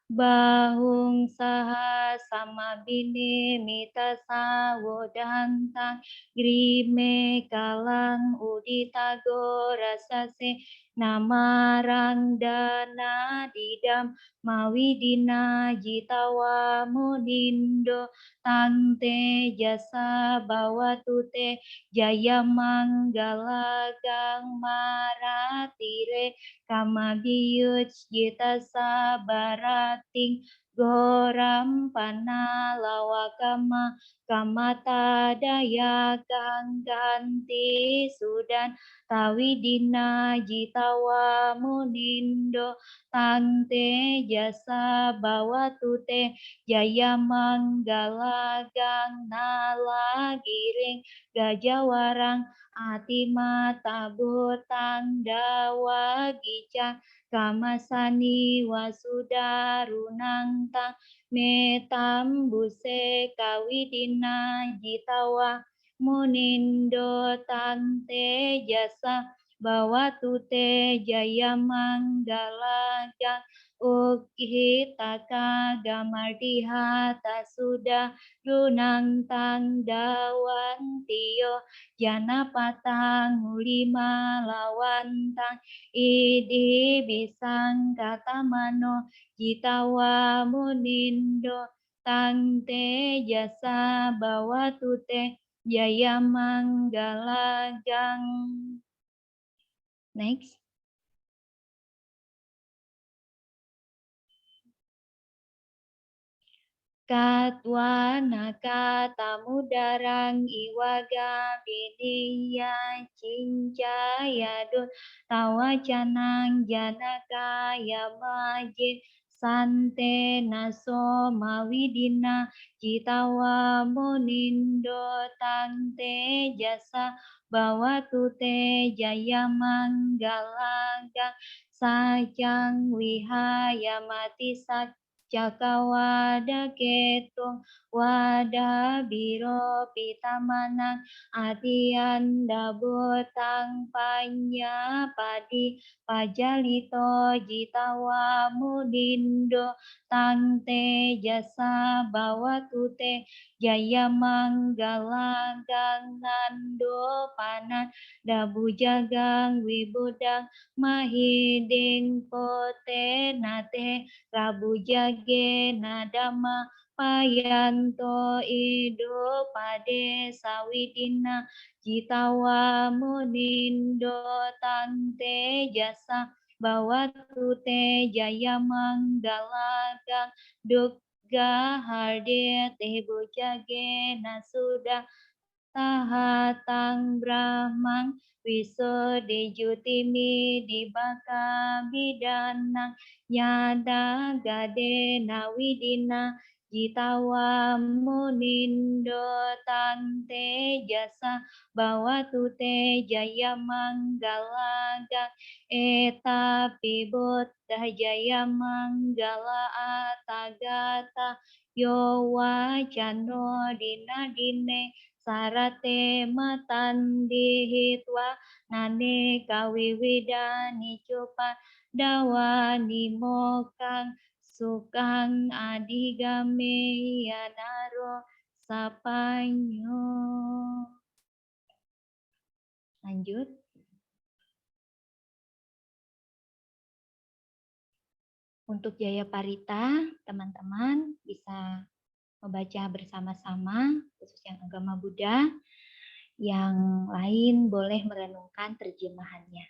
Bahung saha sama bini mita sawodantang grime kalang uditago rasase namarang dana didam mawidina jitawa munindo tangte jasa bawatute jaya manggala gang maratire kamabiyut jita sabarating goram panalawakama kamata daya kang ganti sudan tawidina jitawa munindo tangte jasa bawatute jaya manggala gang nalagiring gajawarang atima tabutang dawa gicang kamasani wasudarunang tang metambuse kawidina jitawa munindo tante jasa bawatute jaya manggala gang ukitaka gamardihata sudah runang tang dawantiyo janapatang ulima lawantang idi bisang katamano jitawa munindo tangte jasa bawatute jaya manggala gang. Next. Katwana katamudarang iwaga biniya cincaya dut tawacanang janakaya majid sante naso mawidina jitawa munindo tangte jasa bawatute jaya manggalaga sajang wihaya mati sak Jakawada ketung wada biro pitamanang adianda botang panya padi pajalito jitawa mudindo tangte jasa bawatute jaya manggala gangnando panan dabu jagang wibudang mahiding pote nate Rabu jage nadama payanto ido pade sawidina jitawa munindo tante jasa bawatute jaya manggalagang dugga harde tebu jage nasuda tahatang brahmang wisode jutimi dibaka bidanang Yada gade nawidina jitawa munindo tante jasa bawatute jaya manggalaga eta pibuddha jaya manggala atagata yowa jano dina dine sarate matandihitwa nane kawiwidani copa dawani mokang sukang adigame yanaro sapanyo. Lanjut. Untuk Jaya Parita, teman-teman bisa membaca bersama-sama, khusus yang agama Buddha. Yang lain boleh merenungkan terjemahannya.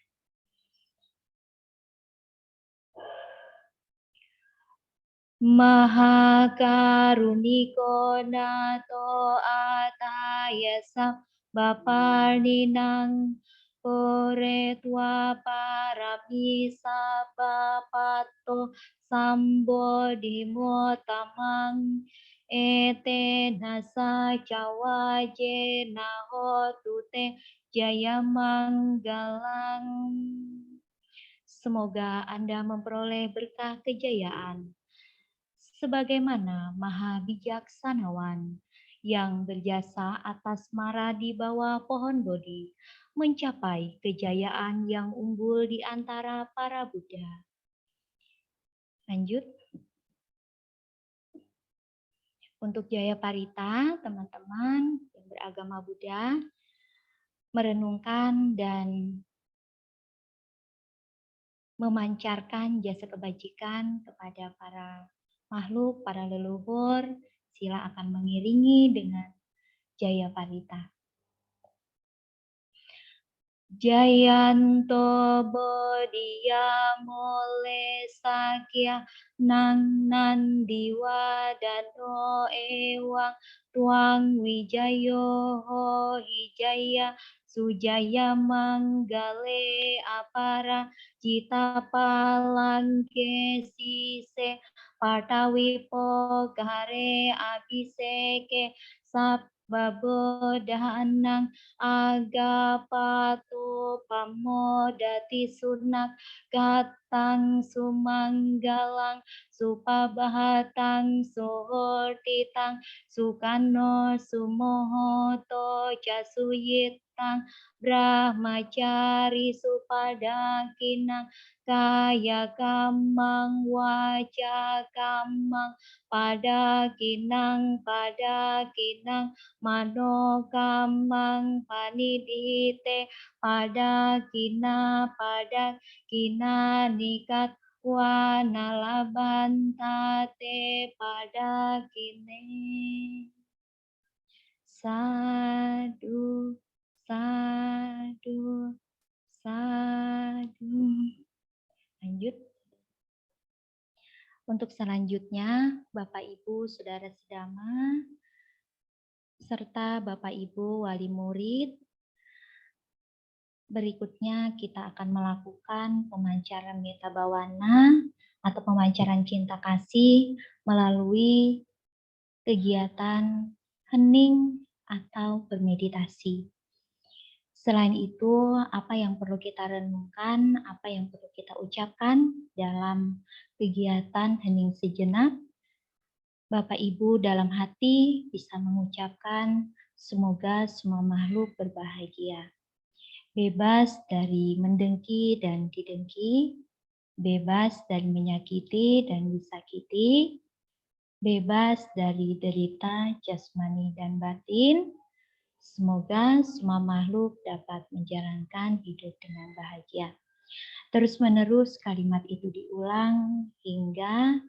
Maha Karuniko Nato Atayasa Baparninang Poretwa Paramisa Bapato Sambodhimo Tamang Ete Nasa Cawaje Nahotute Jaya Manggalang. Semoga Anda memperoleh berkah kejayaan sebagaimana Maha Bijaksanawan yang berjasa atas mara di bawah pohon Bodhi, mencapai kejayaan yang unggul di antara para Buddha. Lanjut. Untuk Jaya Parita, teman-teman yang beragama Buddha, merenungkan dan memancarkan jasa kebajikan kepada para makhluk, para leluhur, sila akan mengiringi dengan Jaya Parita. Jayanto Bodhiya Mole Sakya Nang Nandiwa Dano Ewang Tuang Wijayo Ho Hijaya Sujaya Manggale Apara Cita Palangke Sise Patawipo Gare Abiseke Sababodhanang Agapato pamodati sunak gatang sumanggalang supabahatang sohortitang sukano sumohoto casuyitang brahmacari supadakinang kaya kamang waca kamang padakinang mano kamang panidite pada kina nikat wanalabantate pada kine. Sadu, sadu, sadu. Lanjut. Untuk selanjutnya, Bapak Ibu Saudara Sedama serta Bapak Ibu wali murid, berikutnya kita akan melakukan pemancaran metta bawana atau pemancaran cinta kasih melalui kegiatan hening atau bermeditasi. Selain itu, apa yang perlu kita renungkan, apa yang perlu kita ucapkan dalam kegiatan hening sejenak? Bapak Ibu dalam hati bisa mengucapkan semoga semua makhluk berbahagia, bebas dari mendengki dan didengki, bebas dari menyakiti dan disakiti, bebas dari derita jasmani dan batin. Semoga semua makhluk dapat menjalankan hidup dengan bahagia. Terus-menerus kalimat itu diulang hingga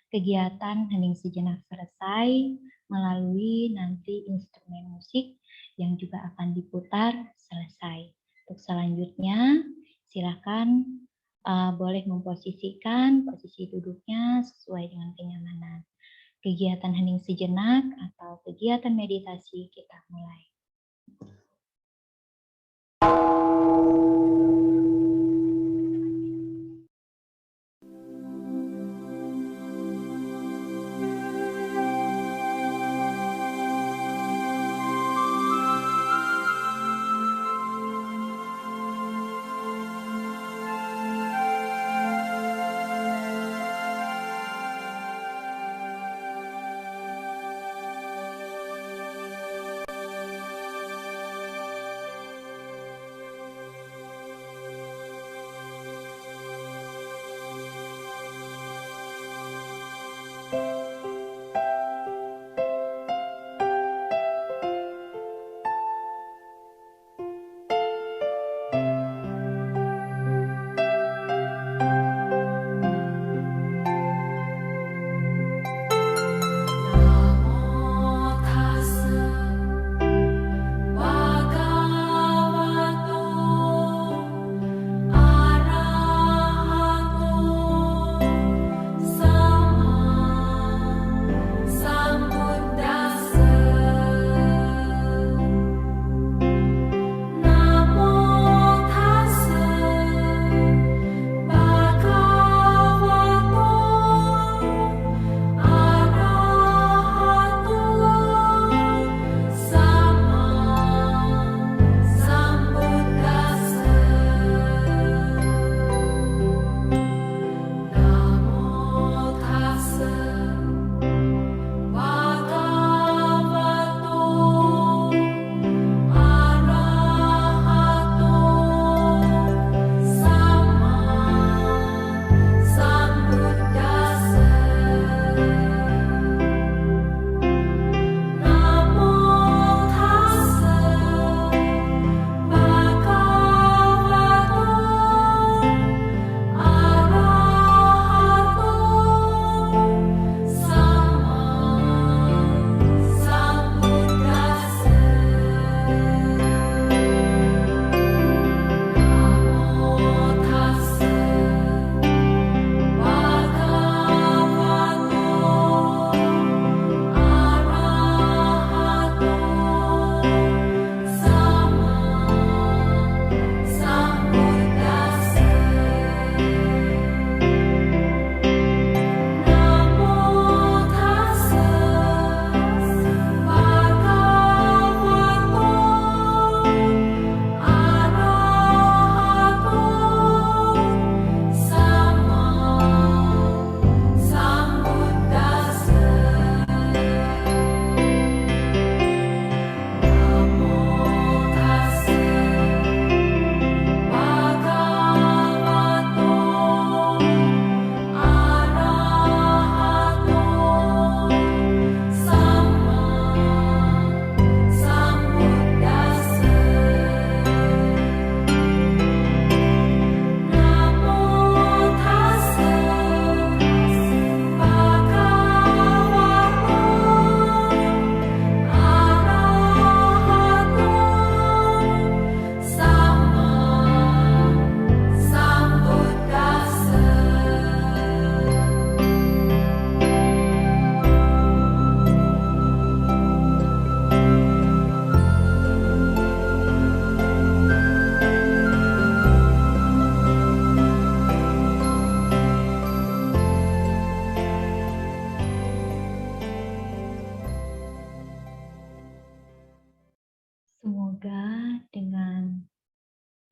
kegiatan hening sejenak selesai melalui nanti instrumen musik yang juga akan diputar selesai. Untuk selanjutnya, silakan boleh memposisikan posisi duduknya sesuai dengan kenyamanan. Kegiatan hening sejenak atau kegiatan meditasi kita mulai.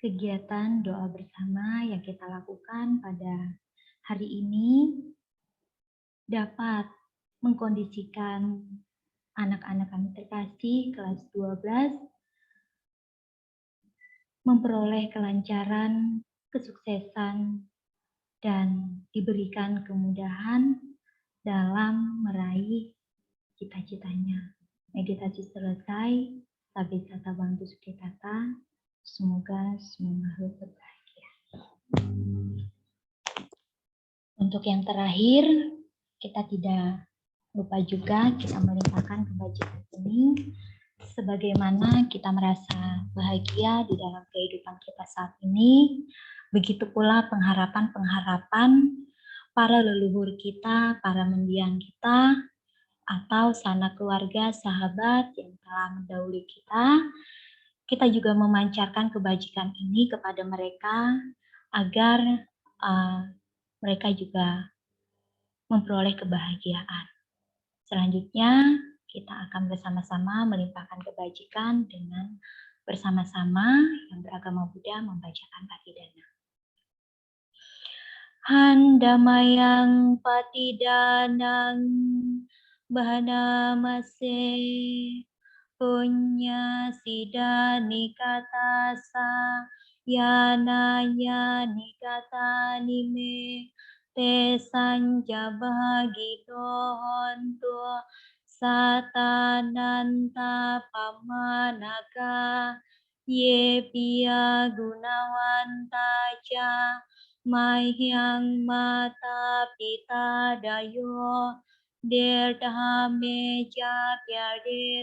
kegiatan doa bersama yang kita lakukan pada hari ini dapat mengkondisikan anak-anak kami terkasih kelas 12 memperoleh kelancaran, kesuksesan, dan diberikan kemudahan dalam meraih cita-citanya. Meditasi selesai, Sabit Kata Bantu Suki Kata, semoga semua makhluk berbahagia. Untuk yang terakhir, kita tidak lupa juga kita melimpahkan kebajikan ini sebagaimana kita merasa bahagia di dalam kehidupan kita saat ini, begitu pula pengharapan-pengharapan para leluhur kita, para mendiang kita, atau sanak keluarga, sahabat yang telah mendahului kita juga memancarkan kebajikan ini kepada mereka agar mereka juga memperoleh kebahagiaan. Selanjutnya, kita akan bersama-sama melimpahkan kebajikan dengan bersama-sama yang beragama Buddha membacakan Patidana. Handamayang Patidanang Bahanamase Punya Sida Nikatasa Yanaya Nikata Nime Te Sanjabagito Hontu Satananta Pamanaka Ye Pia Gunawanta Cha Mahyang Mata Pita Dayo Derdhame Japya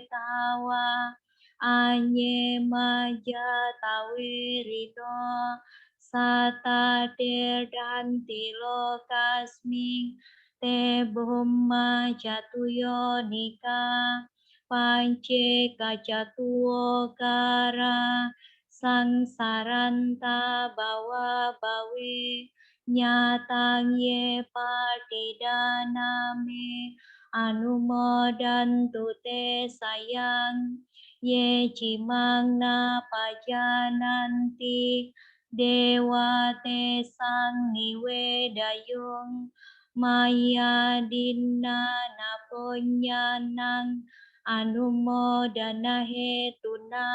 Tawa Anye Maja Tawirito Sata Derdanti Lokasmi Te Bhumma Jatuyo Nika Panche Kajatuo Kara Sangsaranta Bawa Bawe Nyatang Ye Patidaname Anumodantu Te Sayang Ye Cimang Na Pajananti Dewa Te Sang Niwedayung Maya Dinna Naponyanang Anumodana Hetuna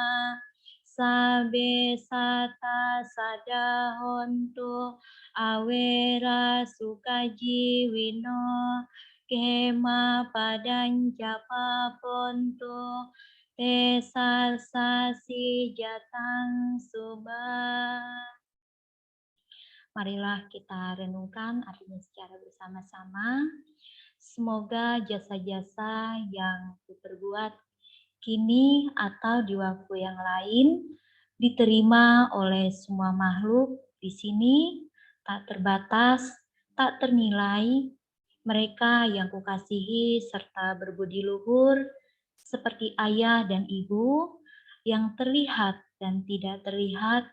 Sabe Sata Sadahontu Awera Sukaji Wino Kema Padanjapa Pontu Tesa Sasi Jatang Subah. Marilah kita renungkan artinya secara bersama-sama. Semoga jasa-jasa yang diperbuat kini atau di waktu yang lain diterima oleh semua makhluk di sini, tak terbatas, tak ternilai. Mereka yang kukasihi serta berbudi luhur seperti ayah dan ibu yang terlihat dan tidak terlihat,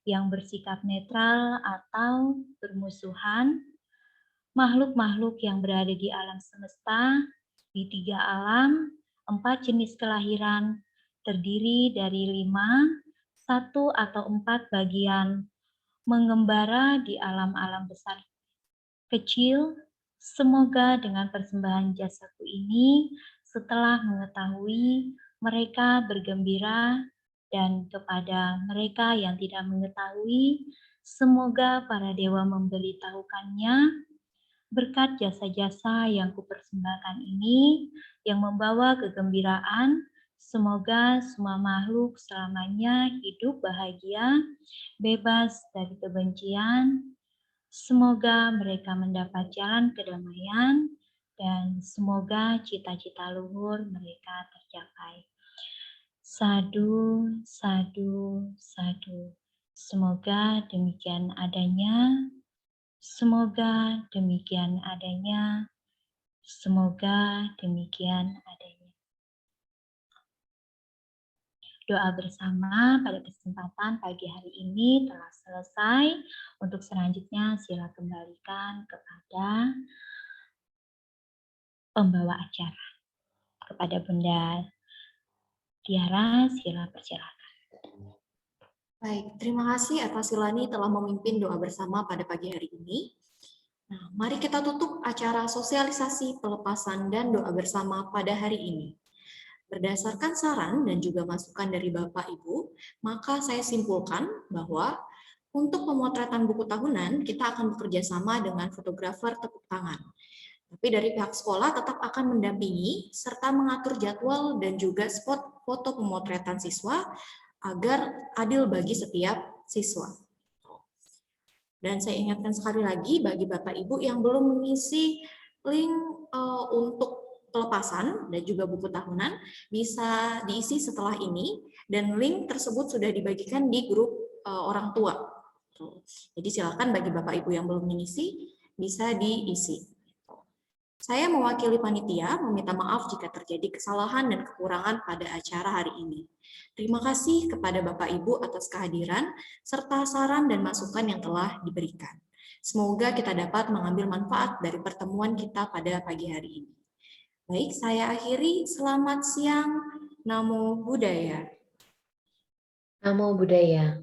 yang bersikap netral atau bermusuhan, makhluk-makhluk yang berada di alam semesta, di 3 alam, 4 jenis kelahiran, terdiri dari 5, 1 atau 4 bagian, mengembara di alam-alam besar kecil. Semoga dengan persembahan jasaku ini, setelah mengetahui, mereka bergembira, dan kepada mereka yang tidak mengetahui, semoga para dewa memberitahukannya berkat jasa-jasa yang kupersembahkan ini, yang membawa kegembiraan. Semoga semua makhluk selamanya hidup bahagia, bebas dari kebencian. Semoga mereka mendapat jalan kedamaian, dan semoga cita-cita luhur mereka tercapai. Sadu, sadu, sadu. Semoga demikian adanya. Semoga demikian adanya. Semoga demikian adanya. Doa bersama pada kesempatan pagi hari ini telah selesai. Untuk selanjutnya sila kembalikan kepada pembawa acara. Kepada Bunda Tiara, sila persilakan. Baik, terima kasih atas Silani telah memimpin doa bersama pada pagi hari ini. Nah, mari kita tutup acara sosialisasi pelepasan dan doa bersama pada hari ini. Berdasarkan saran dan juga masukan dari Bapak Ibu, maka saya simpulkan bahwa untuk pemotretan buku tahunan, kita akan bekerja sama dengan fotografer tepuk tangan. Tapi dari pihak sekolah tetap akan mendampingi serta mengatur jadwal dan juga spot foto pemotretan siswa agar adil bagi setiap siswa. Dan saya ingatkan sekali lagi bagi Bapak Ibu yang belum mengisi link untuk pelepasan dan juga buku tahunan bisa diisi setelah ini, dan link tersebut sudah dibagikan di grup orang tua. Jadi silakan bagi Bapak Ibu yang belum mengisi bisa diisi. Saya mewakili panitia meminta maaf jika terjadi kesalahan dan kekurangan pada acara hari ini. Terima kasih kepada Bapak Ibu atas kehadiran serta saran dan masukan yang telah diberikan. Semoga kita dapat mengambil manfaat dari pertemuan kita pada pagi hari ini. Baik, saya akhiri. Selamat siang. Namo Buddhaya. Namo Buddhaya.